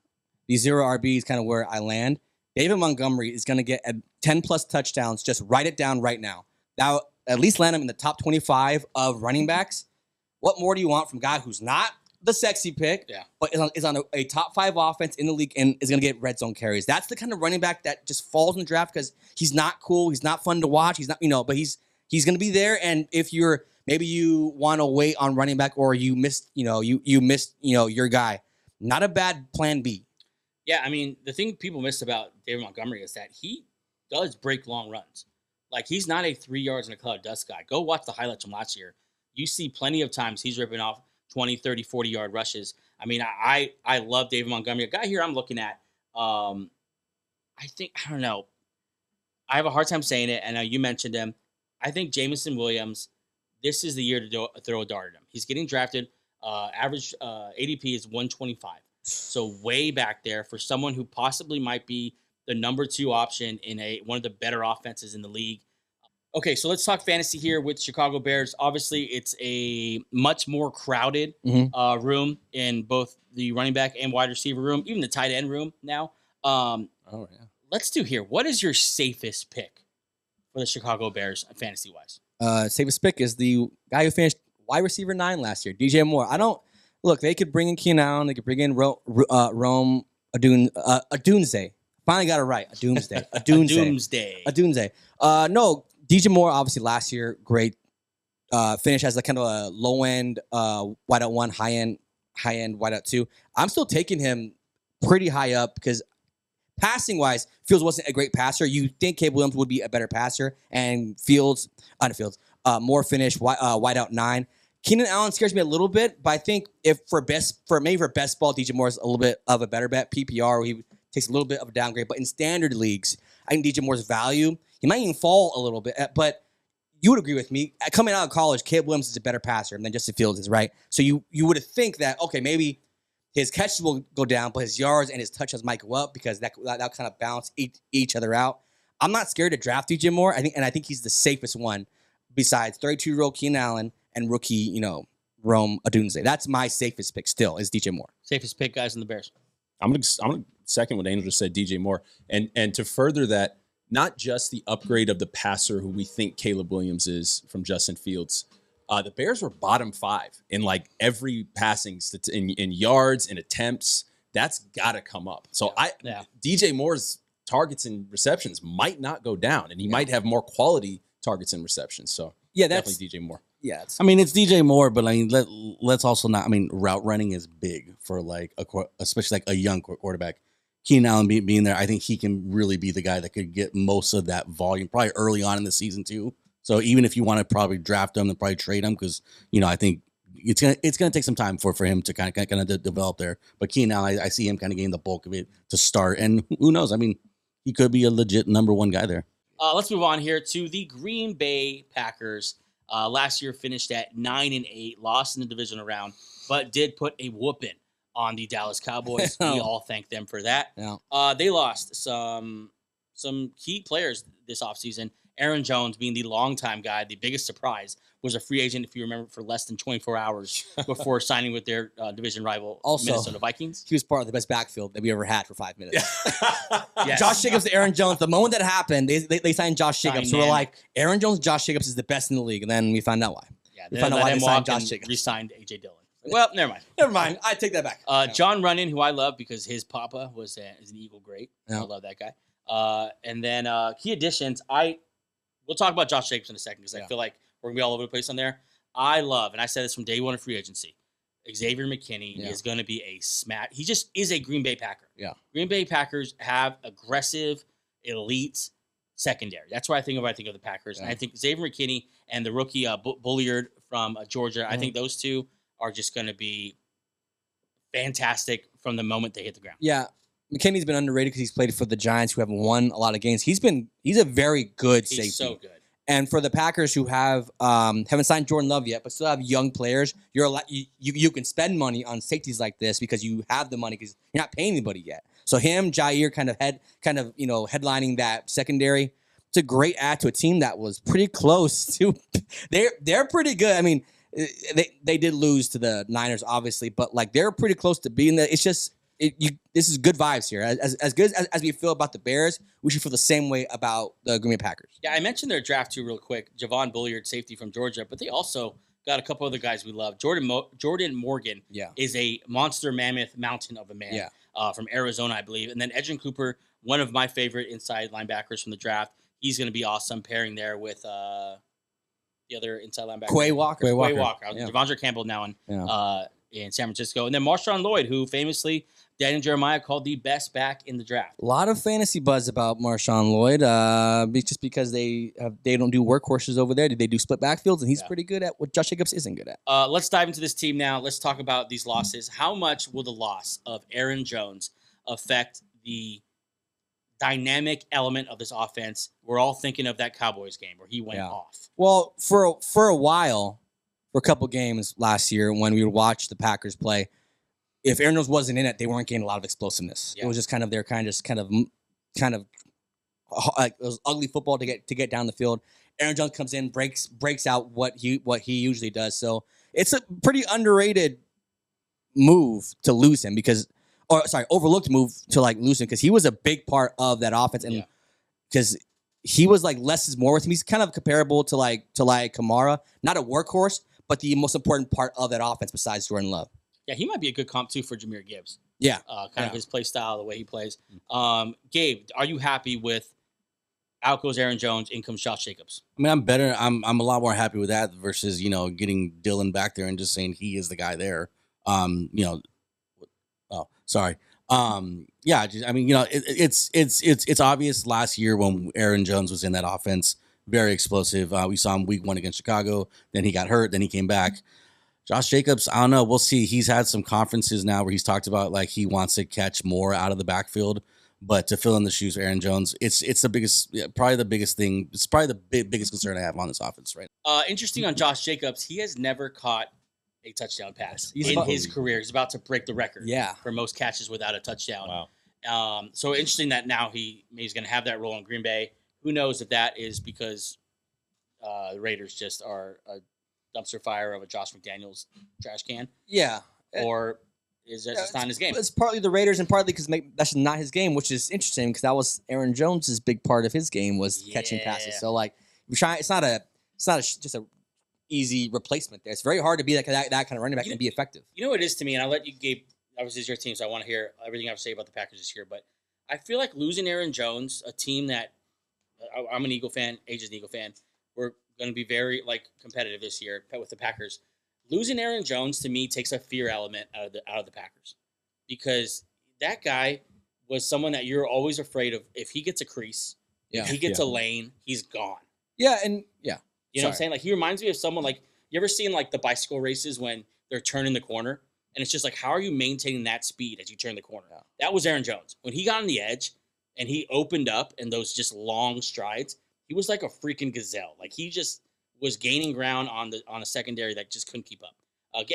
these 0 RB is kind of where I land. David Montgomery is going to get 10-plus touchdowns. Just write it down right now. Now, at least land him in the top 25 of running backs. What more do you want from a guy who's not the sexy pick, but is on a top 5 offense in the league and is going to get red zone carries? That's the kind of running back that just falls in the draft because he's not cool. He's not fun to watch. He's not, but he's going to be there. And if maybe you want to wait on running back or you missed your guy, not a bad plan B. Yeah, the thing people miss about David Montgomery is that he does break long runs. Like, he's not a 3 yards in a cloud of dust guy. Go watch the highlights from last year. You see plenty of times he's ripping off 20, 30, 40-yard rushes. I love David Montgomery. A guy here I'm looking at, I don't know. I have a hard time saying it, and you mentioned him. I think Jameson Williams, this is the year to throw a dart at him. He's getting drafted. Average ADP is 125. So way back there for someone who possibly might be the number 2 option in one of the better offenses in the league. Okay, so let's talk fantasy here with Chicago Bears. Obviously, it's a much more crowded room in both the running back and wide receiver room, even the tight end room now. Let's do here. What is your safest pick for the Chicago Bears fantasy-wise? Safest pick is the guy who finished wide receiver 9 last year, DJ Moore. Look, they could bring in Keenan Allen. They could bring in Rome Odunze. Finally got it right. A doomsday. No, DJ Moore, obviously last year, great finish as a kind of a low end wideout 1, high end wideout 2. I'm still taking him pretty high up because passing wise, Fields wasn't a great passer. You think Caleb Williams would be a better passer, and more finish wideout 9. Keenan Allen scares me a little bit, but I think if for best ball, DJ Moore is a little bit of a better bet. PPR, he takes a little bit of a downgrade, but in standard leagues, I think DJ Moore's value, he might even fall a little bit, but you would agree with me. Coming out of college, Caleb Williams is a better passer than Justin Fields is, right? So you would think that, okay, maybe his catches will go down, but his yards and his touchdowns might go up because that kind of balance each other out. I'm not scared to draft DJ Moore. I think he's the safest one besides 32-year-old Keenan Allen and rookie, Rome Odunze. That's my safest pick still is DJ Moore. Safest pick, guys, in the Bears. I'm gonna second what Angel just said, DJ Moore. And to further that, not just the upgrade of the passer who we think Caleb Williams is from Justin Fields. The Bears were bottom 5 in like every passing in yards and attempts. That's got to come up. So DJ Moore's targets and receptions might not go down, and he might have more quality targets and receptions. So that's definitely DJ Moore. Yeah, it's DJ Moore, but let's also not. Route running is big for especially like a young quarterback. Keenan Allen being there, I think he can really be the guy that could get most of that volume, probably early on in the season too. So even if you want to probably draft him and probably trade him, because I think it's gonna take some time for him to kind of develop there. But Keenan Allen, I see him kind of getting the bulk of it to start, and who knows? He could be a legit number 1 guy there. Let's move on here to the Green Bay Packers. Last year finished at 9-8, lost in the divisional round, but did put a whooping on the Dallas Cowboys. We all thank them for that. Yeah. They lost some some key players this offseason. Aaron Jones being the longtime guy, the biggest surprise, was a free agent, if you remember, for less than 24 hours before signing with their division rival, Also, Minnesota Vikings. He was part of the best backfield that we ever had for 5 minutes. Yes. Josh Jacobs to Aaron Jones. The moment that happened, they signed Josh Jacobs. So we're Dynamic. like, Aaron Jones, Josh Jacobs is the best in the league. And then we found out why. Yeah, We they found out let why him they signed walk Josh and Jacobs. re-signed A.J. Dillon. Well, never mind. Never mind. I take that back. John Runyon, who I love because his papa is an Eagle great. Yeah. I love that guy. And then key additions. We'll talk about Josh Jacobs in a second because I feel like we're going to be all over the place on there. I love, and I said this from day one of free agency, Xavier McKinney is going to be a smack. He just is a Green Bay Packer. Yeah. Green Bay Packers have aggressive, elite secondary. That's what I think of when I think of the Packers. Yeah. And I think Xavier McKinney and the rookie Bulliard from Georgia, I think those two are just going to be fantastic from the moment they hit the ground. Yeah. McKinney's been underrated because he's played for the Giants, who haven't won a lot of games. He's a very good safety. He's so good. And for the Packers, who haven't signed Jordan Love yet, but still have young players, you can spend money on safeties like this because you have the money because you're not paying anybody yet. So him, Jair, headlining that secondary. It's a great add to a team that was pretty close to. They're pretty good. I mean, they did lose to the Niners, obviously, but like they're pretty close to being there. It's just. This is good vibes here. As good as we feel about the Bears, we should feel the same way about the Green Bay Packers. Yeah, I mentioned their draft too real quick. Javon Bulliard, safety from Georgia, but they also got a couple other guys we love. Jordan Morgan is a monster mammoth mountain of a man from Arizona, I believe. And then Edgerrin Cooper, one of my favorite inside linebackers from the draft. He's going to be awesome pairing there with the other inside linebacker. Quay Walker. Devondre Campbell now in San Francisco. And then Marshawn Lloyd, who famously Daniel Jeremiah called the best back in the draft. A lot of fantasy buzz about Marshawn Lloyd, just because they don't do workhorses over there. They do split backfields, and he's pretty good at what Josh Jacobs isn't good at. Let's dive into this team now. Let's talk about these losses. How much will the loss of Aaron Jones affect the dynamic element of this offense? We're all thinking of that Cowboys game where he went off. Well, for a while, for a couple games last year when we would watch the Packers play, if Aaron Jones wasn't in it, they weren't getting a lot of explosiveness. Yeah. It was just kind of their kind of like it was ugly football to get down the field. Aaron Jones comes in, breaks out what he usually does. So it's a pretty underrated move to lose him overlooked move to like lose him because he was a big part of that offense and because he was like less is more with him. He's kind of comparable to like Kamara, not a workhorse, but the most important part of that offense besides Jordan Love. Yeah, he might be a good comp too for Jahmyr Gibbs. Yeah, of his play style, the way he plays. Gabe, are you happy with out goes Aaron Jones, in comes Josh Jacobs? I mean, I'm a lot more happy with that versus getting Dillon back there and just saying he is the guy there. Sorry. It's obvious last year when Aaron Jones was in that offense, very explosive. We saw him week 1 against Chicago. Then he got hurt. Then he came back. Josh Jacobs, I don't know. We'll see. He's had some conferences now where he's talked about like he wants to catch more out of the backfield, but to fill in the shoes of Aaron Jones, it's the biggest, probably the biggest thing. It's probably the biggest concern I have on this offense right now. Interesting on Josh Jacobs, he has never caught a touchdown pass in his career. He's about to break the record for most catches without a touchdown. Wow. So interesting that now he's going to have that role in Green Bay. Who knows if that is because the Raiders just are a dumpster fire of a Josh McDaniels trash can? Yeah. Or is that just not his game? It's partly the Raiders and partly because that's not his game, which is interesting because that was Aaron Jones's big part of his game was catching passes. So like we're trying. It's not just a easy replacement there. It's very hard to be that kind of running back and be effective. You know what it is to me, and I'll let you, Gabe, obviously it's your team, so I want to hear everything I have to say about the Packers this year, but I feel like losing Aaron Jones, a team that I'm an Eagle fan, AJ's an Eagle fan, we're going to be very competitive this year with the Packers. Losing Aaron Jones to me takes a fear element out of the Packers because that guy was someone that you're always afraid of. If he gets a crease, if he gets a lane, he's gone. Yeah, and yeah. You know what I'm saying? Like, he reminds me of someone like, you ever seen like the bicycle races when they're turning the corner? And it's just like, how are you maintaining that speed as you turn the corner? Yeah. That was Aaron Jones. When he got on the edge and he opened up in those just long strides, he was like a freaking gazelle. Like, he just was gaining ground on a secondary that just couldn't keep up.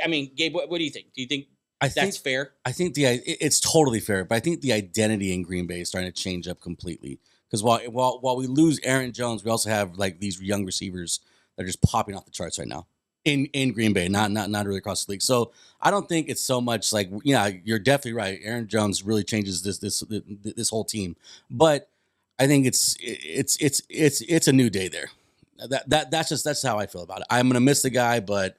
I mean, Gabe, what do you think? Do you think that's fair? I think it's totally fair, but I think the identity in Green Bay is starting to change up completely. Because while we lose Aaron Jones, we also have like these young receivers that are just popping off the charts right now in Green Bay, not really across the league. So I don't think it's so much like, yeah, you're definitely right. Aaron Jones really changes this whole team, but I think it's a new day there. That's how I feel about it. I'm gonna miss the guy, but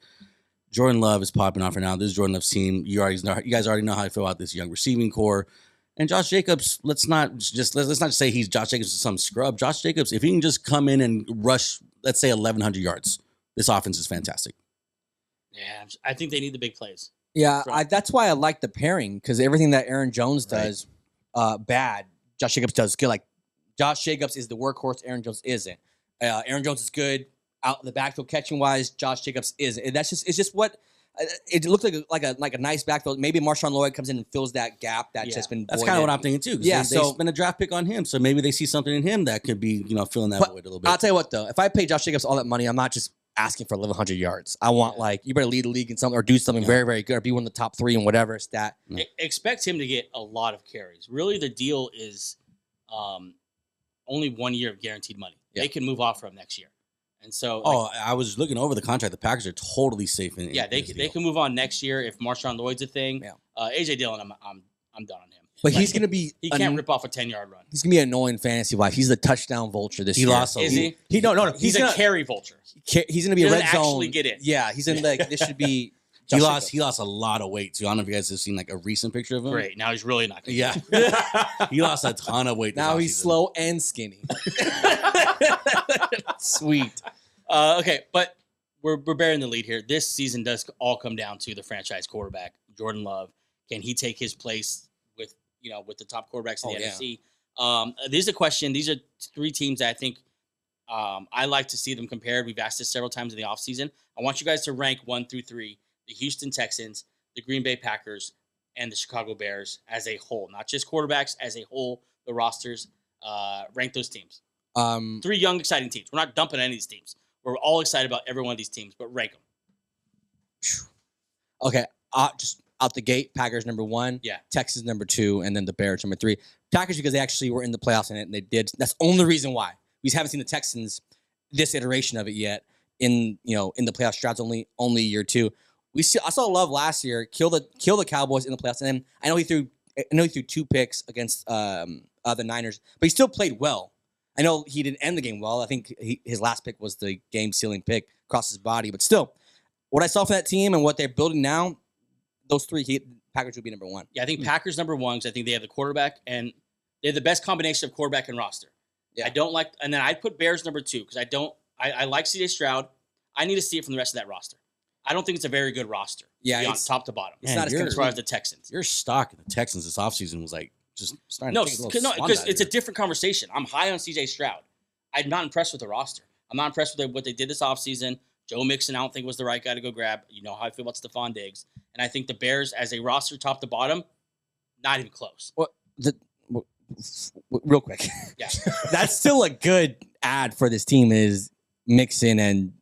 Jordan Love is popping off right now. This is Jordan Love's team. You guys already know how I feel about this young receiving core. And Josh Jacobs, let's not just say he's Josh Jacobs is some scrub. Josh Jacobs, if he can just come in and rush, let's say 1,100 yards, this offense is fantastic. Yeah, I think they need the big plays. Yeah, that's why I like the pairing, because everything that Aaron Jones does bad, Josh Jacobs does good. Like, Josh Jacobs is the workhorse. Aaron Jones isn't. Aaron Jones is good out in the backfield catching wise. Josh Jacobs isn't. And it's just what it looked like a nice backfield. Maybe Marshawn Lloyd comes in and fills that gap that's just been. That's kind of what I'm thinking too. Yeah, they spent a draft pick on him, so maybe they see something in him that could be filling that void a little bit. I'll tell you what though, if I pay Josh Jacobs all that money, I'm not just asking for 1,100 yards. I want you better lead the league in something or do something very, very good or be one of the top 3 in whatever stat. Expect him to get a lot of carries. Really, the deal is only 1 year of guaranteed money. Yeah. They can move off from next year. And so, I was looking over the contract. The Packers are totally safe in. Yeah, they can move on next year if Marshawn Lloyd's a thing. Yeah. AJ Dillon, I'm done on him. But he's gonna be. He can't rip off a 10-yard run. He's gonna be annoying fantasy wise. He's the touchdown vulture this year. He lost. Is he? No. He's a carry vulture. He's gonna be a red zone. Actually get in. Yeah, he's in like this should be. He lost a lot of weight too. I don't know if you guys have seen like a recent picture of him. Great. Now he's really not. Yeah. He lost a ton of weight. Now he's slow and skinny. Sweet. Okay, but we're bearing the lead here. This season does all come down to the franchise quarterback, Jordan Love. Can he take his place with the top quarterbacks in the NFC? This is a question. These are 3 teams that I think I like to see them compared. We've asked this several times in the offseason. I want you guys to rank 1 through 3, the Houston Texans, the Green Bay Packers, and the Chicago Bears as a whole. Not just quarterbacks, as a whole, the rosters. Rank those teams. 3 young, exciting teams. We're not dumping any of these teams. We're all excited about every one of these teams, but rank them. Okay, just out the gate, Packers number 1, Texans number 2, and then the Bears number 3. Packers because they actually were in the playoffs in it, and they did. That's the only reason why. We haven't seen the Texans, this iteration of it yet, in the playoff strouds only year 2. I saw Love last year kill the Cowboys in the playoffs, and then I know he threw 2 picks against the Niners, but he still played well. I know he didn't end the game well. I think his last pick was the game-sealing pick across his body. But still, what I saw from that team and what they're building now, those 3, Packers would be number 1. Yeah, I think Packers number 1 because I think they have the quarterback and they have the best combination of quarterback and roster. Yeah. I don't like – and then I'd put Bears number 2 because I like C.J. Stroud. I need to see it from the rest of that roster. I don't think it's a very good roster. Yeah, it's top to bottom. It's not as far as the Texans. Your stock in the Texans this offseason was like – just starting because it's a different conversation. I'm high on CJ Stroud. I'm not impressed with the roster. I'm not impressed with what they did this offseason. Joe Mixon, I don't think was the right guy to go grab. You know how I feel about Stephon Diggs. And I think the Bears, as a roster top to bottom, not even close. Real quick. Yeah. That's still a good ad for this team is Mixon and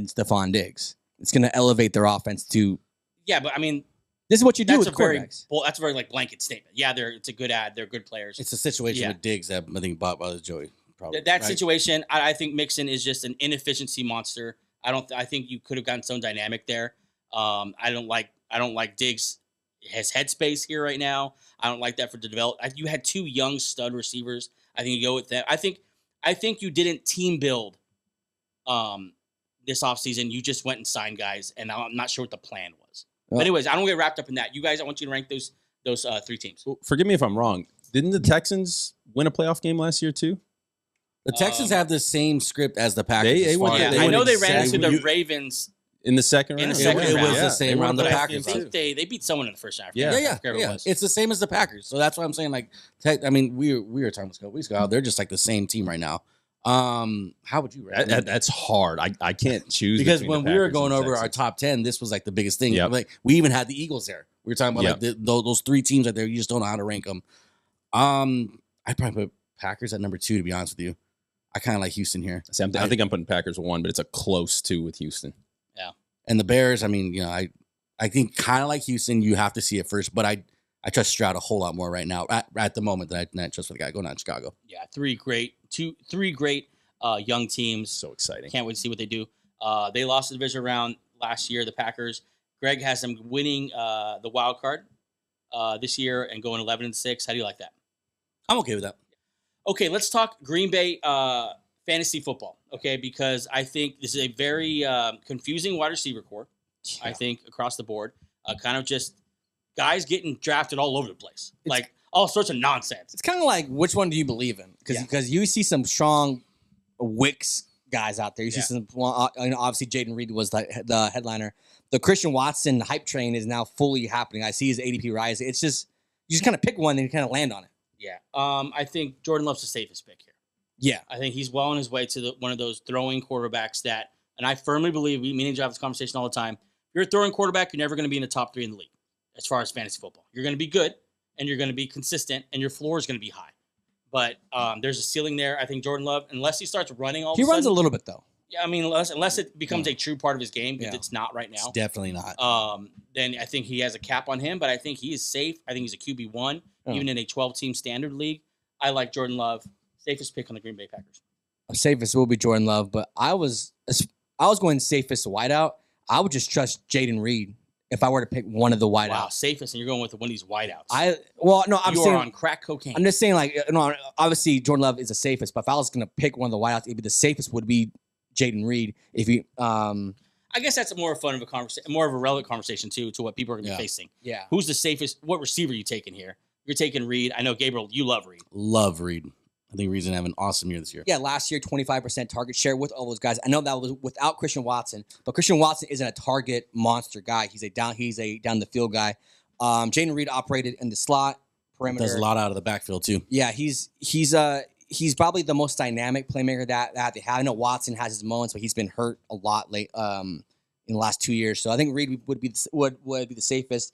Stephon Diggs. It's going to elevate their offense to. Yeah, but I mean. This is what you do with quarterbacks. That's a very blanket statement. Yeah, it's a good ad. They're good players. It's a situation with Diggs that I think bought by Joey. Probably that situation. I think Mixon is just an inefficiency monster. I think you could have gotten some dynamic there. I don't like Diggs. His headspace here right now. I don't like that for the develop. You had 2 young stud receivers. I think you go with that. I think you didn't team build this offseason. You just went and signed guys, and I'm not sure what the plan was. But anyways, I don't get wrapped up in that. You guys, I want you to rank those 3 teams. Well, forgive me if I'm wrong. Didn't the Texans win a playoff game last year too? The Texans have the same script as the Packers. I know they ran into the Ravens in the second round. It was the same round. The Packers. I think they beat someone in the first round. Yeah. It's the same as the Packers. So that's why I'm saying we were talking a couple weeks ago. They're just like the same team right now. How would you rank that's hard. I can't choose because when we were going over our top 10, this was like the biggest thing. Yep. Like we even had the Eagles there. We were talking about those 3 teams right there. You just don't know how to rank them. I'd probably put Packers at number 2. To be honest with you, I kind of like Houston here. I think I'm putting Packers 1, but it's a close 2 with Houston. Yeah, and the Bears. I mean, I think kind of like Houston. You have to see it first, but I trust Stroud a whole lot more right now at the moment than I trust with the guy going on in Chicago. Yeah, 3 great three great young teams. So exciting. Can't wait to see what they do. They lost the division round last year, the Packers. Greg has them winning the wild card this year and going 11-6. How do you like that? I'm okay with that. Okay, let's talk Green Bay fantasy football, okay, because I think this is a very confusing wide receiver core, I think, across the board. Kind of just guys getting drafted all over the place. Like, all sorts of nonsense. It's kind of like, which one do you believe in? Because you see some strong Wicks guys out there. You see some, obviously Jaden Reed was the headliner. The Christian Watson hype train is now fully happening. I see his ADP rise. It's just, you just kind of pick one and you kind of land on it. Yeah. I think Jordan Love's the safest pick here. Yeah. I think he's well on his way to one of those throwing quarterbacks that, and I firmly believe, me and Joe have this conversation all the time, if you're a throwing quarterback, you're never going to be in the top 3 in the league as far as fantasy football. You're going to be good, and you're going to be consistent, and your floor is going to be high. But there's a ceiling there. I think Jordan Love, unless he starts running all of a sudden. He runs a little bit, though. Yeah, I mean, unless it becomes a true part of his game, because it's not right now. It's definitely not. Then I think he has a cap on him, but I think he is safe. I think he's a QB1, even in a 12-team standard league. I like Jordan Love. Safest pick on the Green Bay Packers. Safest will be Jordan Love, but I was going safest wideout. I would just trust Jaden Reed if I were to pick one of the wideouts. Wow, safest, and you're going with one of these wideouts. I'm you saying are on crack cocaine. I'm just saying, like, no, obviously Jordan Love is the safest, but if I was going to pick one of the wideouts, it'd be the safest would be Jaden Reed. If you, I guess that's more fun of a conversation, more of a relevant conversation too to what people are going to be facing. Yeah, who's the safest? What receiver are you taking here? You're taking Reed. I know, Gabriel, you love Reed. Love Reed. I think Reed's going to have an awesome year this year. Yeah, last year, 25% target share with all those guys. I know that was without Christian Watson, but Christian Watson isn't a target monster guy. He's a down the field guy. Jaden Reed operated in the slot, perimeter. Does a lot out of the backfield too. Yeah, he's probably the most dynamic playmaker that they have. I know Watson has his moments, but he's been hurt a lot late in the last 2 years. So I think Reed would be the safest.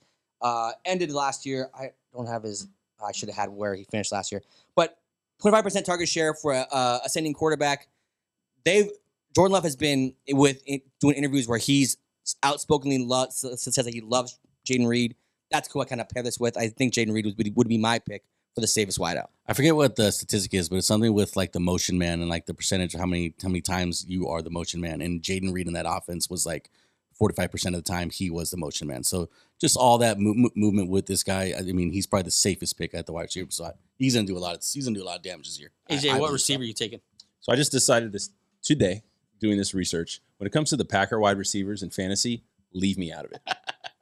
Ended last year. I don't have his. I should have had where he finished last year, but 25% target share for a ascending quarterback. Jordan Love has been doing interviews where he's outspokenly says that he loves Jaden Reed. That's cool. I kind of pair this with. I think Jaden Reed would be my pick for the safest wideout. I forget what the statistic is, but it's something with like the motion man and like the percentage of how many times you are the motion man. And Jaden Reed in that offense was like 45% of the time he was the motion man. So just all that movement with this guy. I mean, he's probably the safest pick at the wide receiver spot. He's gonna do a lot of damage this year. AJ, what receiver are you taking? So I just decided this today, doing this research. When it comes to the Packer wide receivers in fantasy, leave me out of it.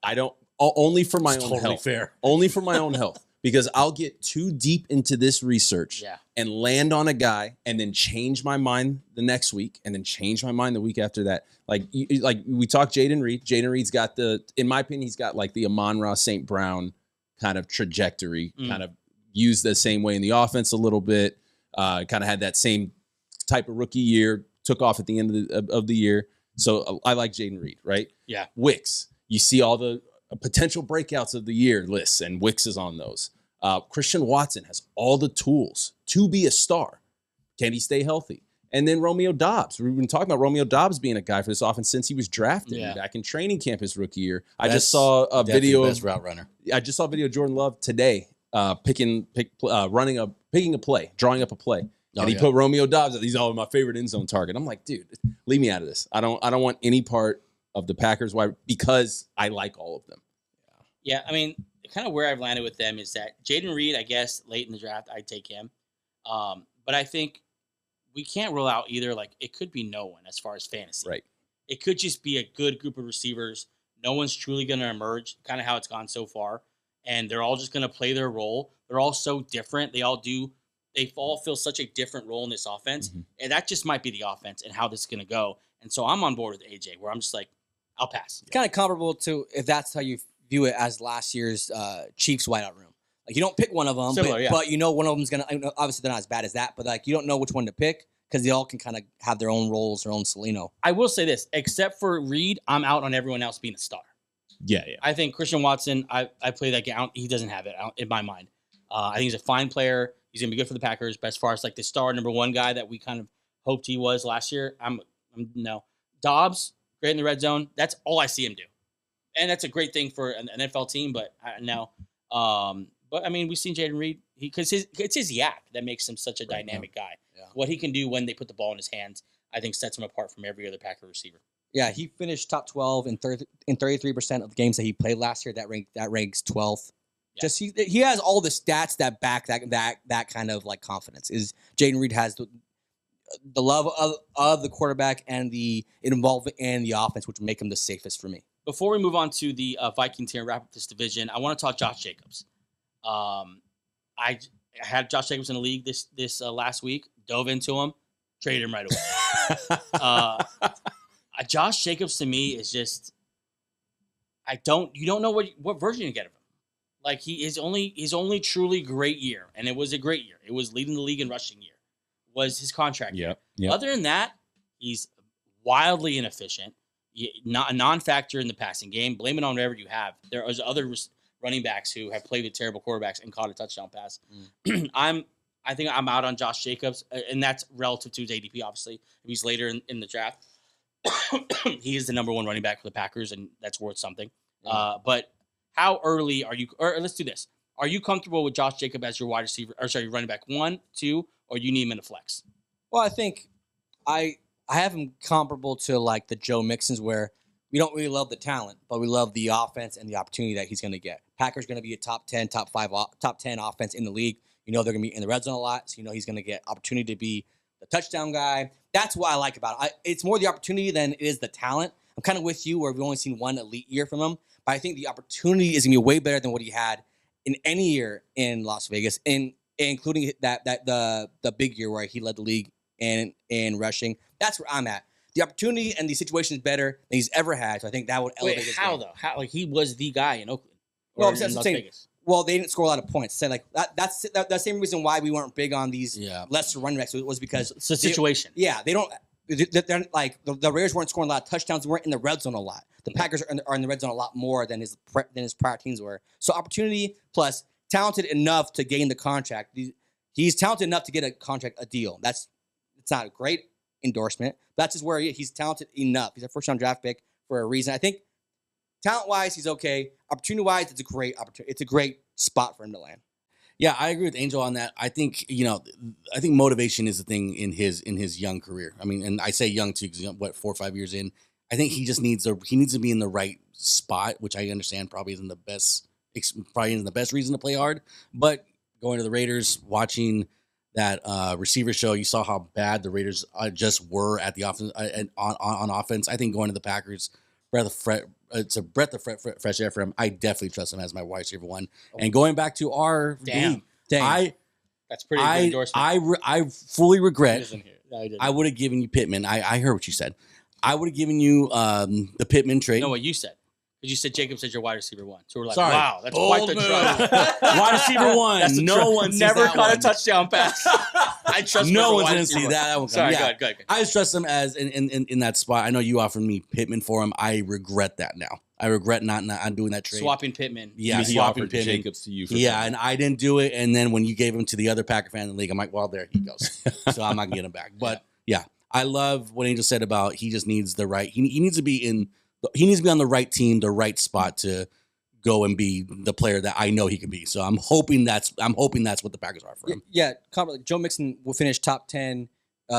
I don't. Only for my own health. Fair. Only for my own health. Because I'll get too deep into this research and land on a guy and then change my mind the next week and then change my mind the week after that. Like we talked Jaden Reed. Jaden Reed's got in my opinion, he's got like the Amon-Ra St. Brown kind of trajectory, kind of used the same way in the offense a little bit, kind of had that same type of rookie year, took off at the end of the year. So I like Jaden Reed, right? Yeah. Wicks, you see all the potential breakouts of the year lists, and Wicks is on those. Christian Watson has all the tools to be a star. Can he stay healthy? And then Romeo Doubs. We've been talking about Romeo Doubs being a guy for this offense since he was drafted back in training camp his rookie year. I just saw a video best route runner. I just saw a video of Jordan Love today picking a play, drawing up a play. And he put Romeo Doubs. He's all my favorite end zone target. I'm like, dude, leave me out of this. I don't want any part of the Packers because I like all of them. Yeah, I mean, kind of where I've landed with them is that Jaden Reed, I guess, late in the draft, I'd take him. But I think we can't rule out either. Like, it could be no one as far as fantasy. Right. It could just be a good group of receivers. No one's truly going to emerge, kind of how it's gone so far. And they're all just going to play their role. They're all so different. They all fill such a different role in this offense. Mm-hmm. And that just might be the offense and how this is going to go. And so I'm on board with AJ, where I'm just like, I'll pass. It's kind of comparable to if that's how you view it as last year's Chiefs wideout room. Like, you don't pick one of them, Similar, but you know one of them's going to, obviously they're not as bad as that, but like you don't know which one to pick because they all can kind of have their own roles, their own Salino. I will say this, except for Reed, I'm out on everyone else being a star. Yeah. I think Christian Watson, I play that game. He doesn't have it in my mind. I think he's a fine player. He's going to be good for the Packers. But as far as like the star number one guy that we kind of hoped he was last year, I'm no. Dobbs, great in the red zone. That's all I see him do. And that's a great thing for an NFL team, but no. But I mean, we've seen Jaden Reed because it's his yak that makes him such a dynamic guy. Yeah. What he can do when they put the ball in his hands, I think sets him apart from every other Packer receiver. Yeah, he finished top 12 in 33% of the games that he played last year. That ranks 12th. Yeah. Just he has all the stats that back that kind of like confidence. Is Jaden Reed has the love of the quarterback and the involvement in the offense, which would make him the safest for me. Before we move on to the Vikings here and wrap up this division, I want to talk Josh Jacobs. I had Josh Jacobs in the league this last week, dove into him, traded him right away. Josh Jacobs to me is just you don't know what version you get of him. Like his only truly great year, and it was a great year. It was leading the league in rushing year. Was his contract year. Other than that, he's wildly inefficient. Not a non-factor in the passing game. Blame it on whatever you have. There are other running backs who have played with terrible quarterbacks and caught a touchdown pass. I think I'm out on Josh Jacobs, and that's relative to his ADP, obviously. If he's later in the draft, he is the number one running back for the Packers, and that's worth something. But how early are you? Or let's do this. Are you comfortable with Josh Jacobs as your wide receiver, or sorry, running back 1, 2, or you need him in a flex? Well, I think I have him comparable to like the Joe Mixons, where we don't really love the talent, but we love the offense and the opportunity that he's going to get. Packers going to be a top 10 offense in the league. You know they're going to be in the red zone a lot, so you know he's going to get opportunity to be the touchdown guy. That's what I like about it. It's more the opportunity than it is the talent. I'm kind of with you where we've only seen one elite year from him, but I think the opportunity is going to be way better than what he had in any year in Las Vegas, including the big year where he led the league in rushing. That's where I'm at. The opportunity and the situation is better than he's ever had, so I think that would elevate his game. Though? How like he was the guy in Oakland? Well, Or in Las Vegas? Well, they didn't score a lot of points. So like that's the same reason why we weren't big on these lesser running backs was because it's a situation. They're like the Raiders weren't scoring a lot of touchdowns. They weren't in the red zone a lot. The Packers are in the red zone a lot more than his prior teams were. So opportunity plus talented enough to gain the contract. He's talented enough to get a deal. It's not a great endorsement. That's just where he's talented enough. He's a first-round draft pick for a reason. I think talent-wise, he's okay. Opportunity-wise, it's a great opportunity. It's a great spot for him to land. Yeah, I agree with Angel on that. I think motivation is the thing in his young career. I mean, and I say young too because 4 or 5 years in. I think he just needs to be in the right spot, which I understand probably isn't the best reason to play hard. But going to the Raiders, watching that receiver show, you saw how bad the Raiders just were at the offense on offense. I think going to the Packers, it's a breath of fresh air for him. I definitely trust him as my wide receiver 1. And going back to our league, that's pretty good endorsement. I fully regret. I would have given you Pittman. I heard what you said. I would have given you the Pittman trade. No, what you said. Because you said Jacobs as your wide receiver 1. So we're like, sorry. wow, that's quite the trust. Wide receiver 1. No one never caught a touchdown pass. I trust no one's going to see that. One sorry, go ahead. I just trust him as in that spot. I know you offered me Pittman for him. I regret that now. I regret not doing that trade. Swapping Pittman. Yeah, he swapping offered Pittman. Jacobs to you. For yeah, Pittman. and I didn't do it. And then when you gave him to the other Packer fan in the league, I'm like, well, there he goes. So I'm not going to get him back. But yeah, I love what Angel said about he just needs the right. He needs to be on the right team, the right spot to go and be the player that I know he can be. So I'm hoping that's what the Packers are for him. Yeah, Joe Mixon will finish top 10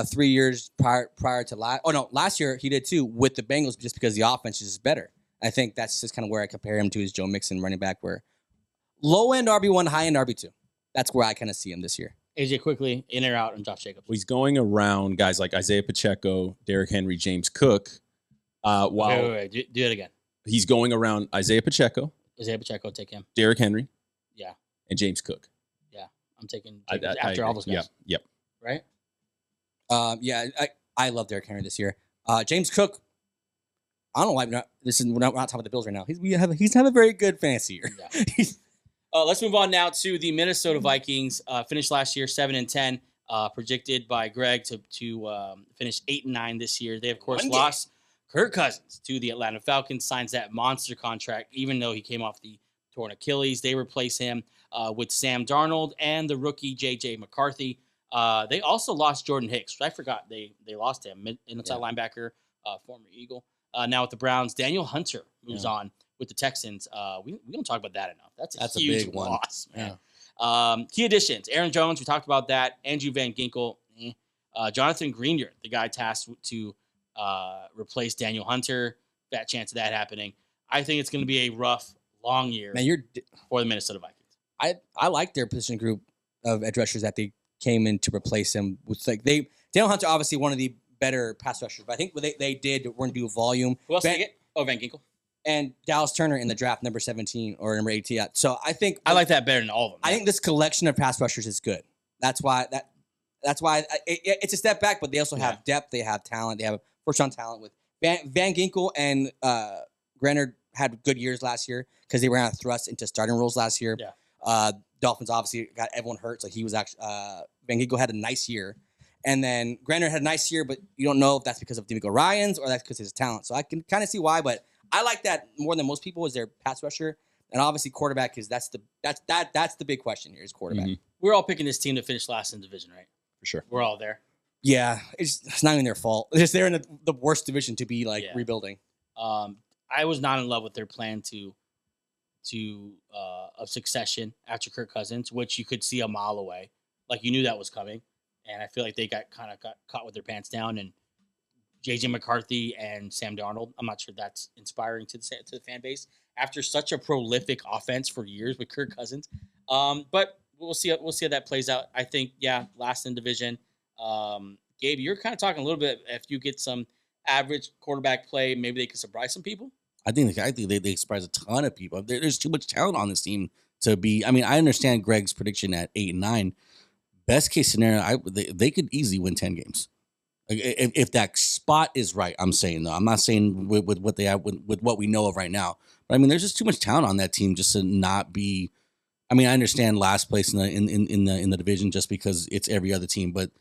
3 years prior to last year he did too with the Bengals just because the offense is better. I think that's just kind of where I compare him to his Joe Mixon running back, where low end RB1, high end RB2. That's where I kind of see him this year. AJ, quickly, in or out on Josh Jacobs? He's going around guys like Isaiah Pacheco, Derrick Henry, James Cook. Wait. Do it again. He's going around Isaiah Pacheco, take him. Derrick Henry. Yeah. And James Cook. Yeah. I'm taking Jacobs after all those guys. Yep. Right? I love Derrick Henry this year. James Cook, I don't know why we're not talking about the Bills right now. He's having a very good fantasy year. Yeah. Let's move on now to the Minnesota Vikings. Finished last year 7-10. Projected by Greg to finish 8-9 this year. They of course lost Kirk Cousins to the Atlanta Falcons. Signs that monster contract, even though he came off the torn Achilles. They replace him with Sam Darnold and the rookie J.J. McCarthy. They also lost Jordan Hicks. I forgot they lost him. Inside linebacker, former Eagle. Now with the Browns, Daniel Hunter moves on with the Texans. We don't talk about that enough. That's a huge big one. loss, man. Key additions: Aaron Jones. We talked about that. Andrew Van Ginkel. Jonathan Greenyer, the guy tasked to replace Daniel Hunter, fat chance of that happening. I think it's going to be a rough, long year for the Minnesota Vikings. I like their position group of edge rushers that they came in to replace him. With Daniel Hunter, obviously one of the better pass rushers, but I think what they did were going to do volume. Who else did they get? Oh, Van Ginkel. And Dallas Turner in the draft, number 17 or number 18. So I think I like that better than all of them. I think this collection of pass rushers is good. That's why it's a step back, but they also have depth. They have talent. They have first-round talent with Van Ginkel and Grenard had good years last year because they were kind of thrust into starting roles last year. Yeah. Dolphins obviously got everyone hurt, so he was actually Van Ginkel had a nice year, and then Grenard had a nice year, but you don't know if that's because of D'Amico Ryans or that's because of his talent. So I can kind of see why, but I like that more than most people is their pass rusher, and obviously quarterback because that's the big question here is quarterback. Mhm. We're all picking this team to finish last in the division, right? For sure. We're all there. Yeah, it's not even their fault. It's just they're in the worst division to be rebuilding. I was not in love with their plan of succession after Kirk Cousins, which you could see a mile away. Like you knew that was coming, and I feel like they got caught with their pants down. And JJ McCarthy and Sam Darnold, I'm not sure that's inspiring to the fan base after such a prolific offense for years with Kirk Cousins. But we'll see how that plays out. I think last in division. Gabe, you're kind of talking a little bit. If you get some average quarterback play, maybe they could surprise some people. I think they surprise a ton of people. There's too much talent on this team to be. I mean, I understand Greg's prediction at 8-9. Best case scenario, they could easily win 10 games. If that spot is right, I'm saying though. I'm not saying with what they have with what we know of right now. But I mean, there's just too much talent on that team just to not be. I mean, I understand last place in the division just because it's every other team, but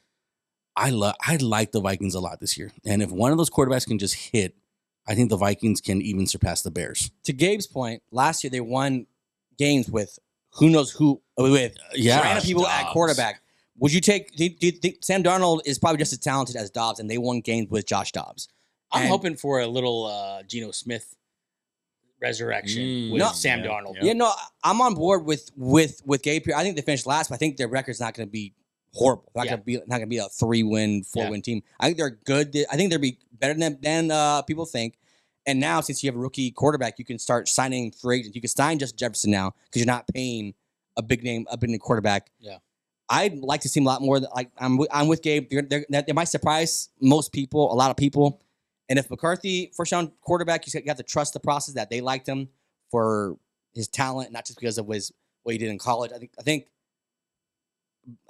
I like the Vikings a lot this year. And if one of those quarterbacks can just hit, I think the Vikings can even surpass the Bears. To Gabe's point, last year they won games with who knows who with random people at quarterback. Would you take? Do you think Sam Darnold is probably just as talented as Dobbs, and they won games with Josh Dobbs? I'm hoping for a little Geno Smith resurrection with Sam Darnold. Yeah, no, I'm on board with Gabe here. I think they finished last, but I think their record's not going to be horrible. Not going to be a 3-win, 4-win team. I think they're good. I think they'll be better than people think. And now, since you have a rookie quarterback, you can start signing free agents. You can sign Justin Jefferson now because you're not paying a big name quarterback. Yeah. I'd like to see a lot more. I'm with Gabe. They might surprise most people, a lot of people. And if McCarthy, first-round quarterback, you have to trust the process that they liked him for his talent, not just because of what he did in college. I think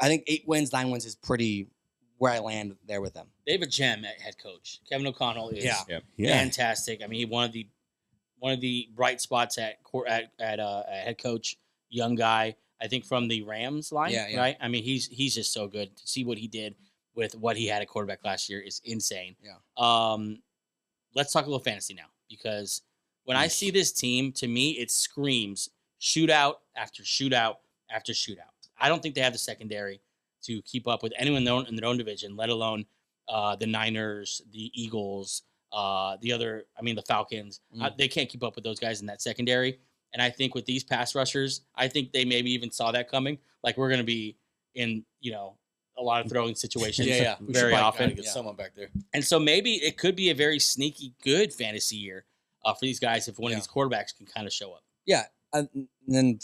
8 wins, 9 wins is pretty where I land there with them. They have a gem at head coach. Kevin O'Connell is fantastic. I mean, he one of the bright spots at head coach, young guy. I think from the Rams line, right? I mean, he's just so good. To see what he did with what he had at quarterback last year is insane. Yeah. Let's talk a little fantasy now, because when I see this team, to me, it screams shootout after shootout after shootout. I don't think they have the secondary to keep up with anyone in their own division, let alone the Niners, the Eagles, the Falcons. They can't keep up with those guys in that secondary. And I think with these pass rushers, I think they maybe even saw that coming. Like, we're going to be in, a lot of throwing situations very often. Get someone back there. And so maybe it could be a very sneaky good fantasy year for these guys if one of these quarterbacks can kind of show up. Yeah. And then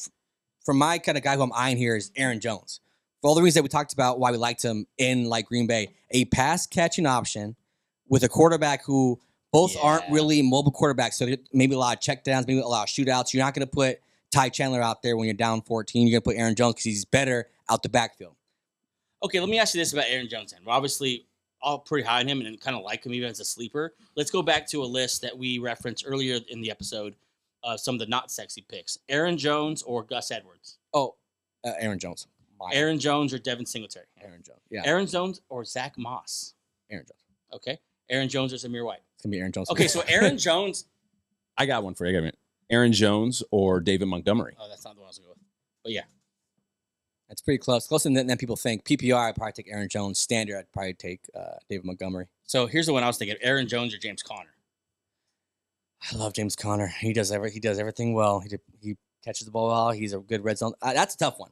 for my kind of guy who I'm eyeing here is Aaron Jones. For all the reasons that we talked about why we liked him in Green Bay, a pass catching option with a quarterback who both aren't really mobile quarterbacks. So maybe a lot of checkdowns, maybe a lot of shootouts. You're not going to put Ty Chandler out there when you're down 14. You're going to put Aaron Jones because he's better out the backfield. Okay, let me ask you this about Aaron Jones then. We're obviously all pretty high on him and kind of like him even as a sleeper. Let's go back to a list that we referenced earlier in the episode of some of the not sexy picks. Aaron Jones or Gus Edwards? Aaron Jones. Aaron Jones or Devin Singletary? Aaron Jones. Yeah. Aaron Jones or Zach Moss? Aaron Jones. Okay. Aaron Jones or Zamir White? It's going to be Aaron Jones. Okay, so Aaron Jones. I got one for you. I got a minute. Aaron Jones or David Montgomery? Oh, that's not the one I was going to go with. But yeah. That's pretty close. Closer than people think. PPR, I'd probably take Aaron Jones. Standard, I'd probably take David Montgomery. So here's the one I was thinking: Aaron Jones or James Conner. I love James Conner. He does everything well. He catches the ball well. He's a good red zone. That's a tough one.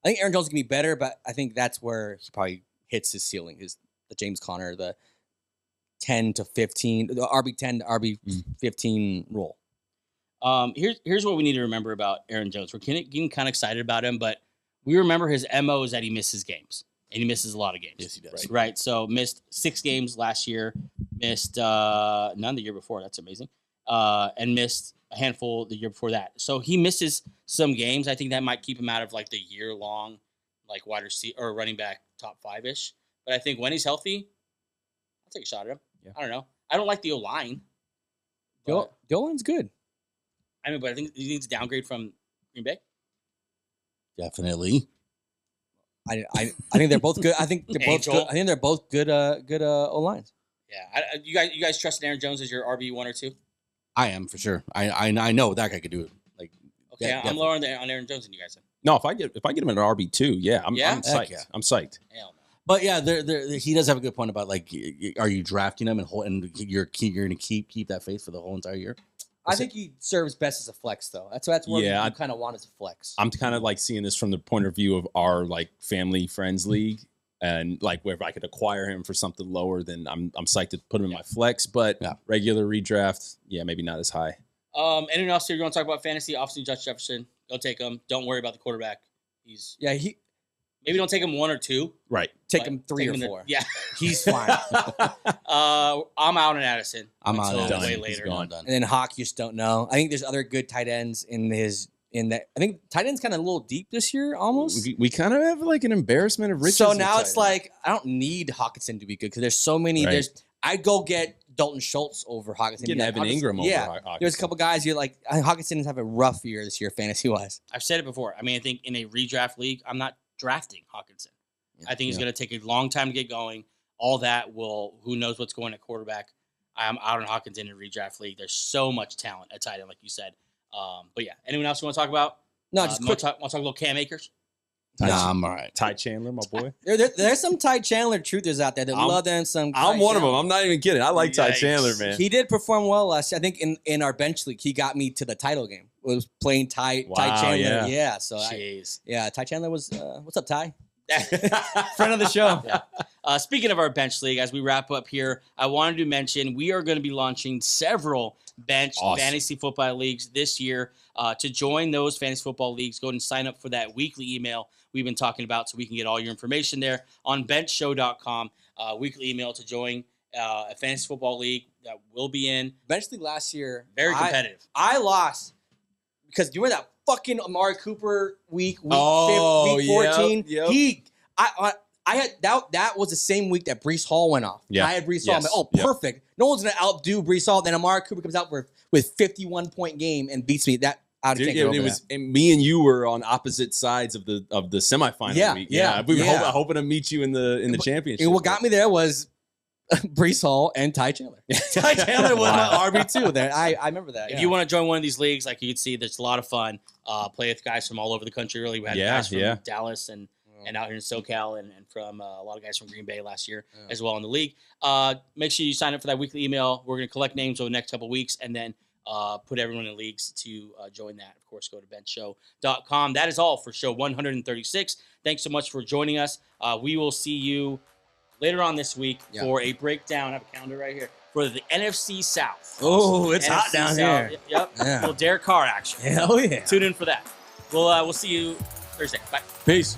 I think Aaron Jones can be better, but I think that's where he probably hits his ceiling. The James Conner, the 10 to 15, the RB10 to RB15 role. Here's what we need to remember about Aaron Jones. We're getting kind of excited about him, but we remember his MO is that he misses games, and he misses a lot of games. Yes, he does. Right. So missed 6 games last year, missed none the year before. That's amazing. And missed a handful the year before that. So he misses some games. I think that might keep him out of like the year-long, like wide receiver or running back top 5-ish. But I think when he's healthy, I'll take a shot at him. Yeah. I don't know. I don't like the O-line. The O-line's good. I mean, but I think he needs a downgrade from Green Bay. Definitely. I think they're both good. I think they're both Angel. good. I think they're both good O-lines. Yeah. You guys trust Aaron Jones as your RB1 or 2? I am for sure. I know that guy could do it. Like, Okay, yeah, I'm lower on Aaron Jones than you guys. No, if I get him an RB2, yeah, I'm psyched. yeah. I'm psyched. Hell no. But yeah, he does have a good point about like, are you drafting him and you're going to keep that faith for the whole entire year? I think he serves best as a flex, though. That's what Yeah, you kind of want as a flex. I'm kind of like seeing this from the point of view of our like family friends league, and like where if I could acquire him for something lower, then I'm psyched to put him in my flex. But regular redraft, yeah, maybe not as high. Anyone else here you want to talk about fantasy? Obviously, Josh Jefferson. Go take him. Don't worry about the quarterback. Maybe don't take him 1 or 2. Right. Take him 3 or 4. Yeah. He's fine. I'm out on Addison. I'm out until on way Addison. later. He's gone. And then Hawk, you just don't know. I think there's other good tight ends in that. I think tight end's kind of a little deep this year, almost. We kind of have like an embarrassment of riches. So in now tight it's end. like I don't need Hawkinson to be good because there's so many. Right. I'd go get Dalton Schultz over Hawkinson. Getting Evan Ingram over Hawkinson. There's a couple guys you're like Hawkinson is having a rough year this year fantasy wise. I've said it before. I mean, I think in a redraft league, I'm not drafting Hawkinson. I think he's going to take a long time to get going. All that who knows what's going at quarterback. I'm out on Hawkinson in a redraft league. There's so much talent at tight end, like you said. But yeah, anyone else you want to talk about? No, just quick. Want to talk a little Cam Akers? Nah, I'm all right. Ty Chandler, my boy. There's some Ty Chandler truthers out there that love them. I'm one of them. I'm not even kidding. I like Ty Yikes. Chandler, man. He did perform well last year. I think in our bench league, he got me to the title game. It was playing Ty Chandler. yeah. So Jeez. Ty Chandler was. What's up, Ty? Friend of the show. Yeah. Speaking of our bench league, as we wrap up here, I wanted to mention we are going to be launching several bench fantasy football leagues this year. To join those fantasy football leagues, go ahead and sign up for that weekly email we've been talking about so we can get all your information there on benchshow.com. Weekly email to join a fantasy football league that will be in. Bench league last year, Very competitive. I lost because you remember that fucking Amari Cooper week 14. Yep. I had that was the same week that Breece Hall went off. Yeah. I had Breece Hall. I'm like, perfect. No one's gonna outdo Breece Hall. Then Amari Cooper comes out with 51-point game and beats me. That I Dude, can't get over it was that. and me and you were on opposite sides of the semifinal week. We were hoping to meet you in the championship. And what got me there was Breece Hall and Ty Chandler. Ty Chandler was my RB2 there. I remember that. If you want to join one of these leagues, like you can see, there's a lot of fun. Play with guys from all over the country. Really, we had guys from Dallas and out here in SoCal and from a lot of guys from Green Bay last year as well in the league. Make sure you sign up for that weekly email. We're going to collect names over the next couple of weeks and then put everyone in leagues to join that. Of course, go to benchshow.com. That is all for show 136. Thanks so much for joining us. We will see you later on this week for a breakdown. I have a calendar right here for the NFC South. Oh, it's NFC hot down South. here. Yep. Yeah. Little Derek Carr action. Hell yeah. Tune in for that. We'll see you Thursday. Bye. Peace.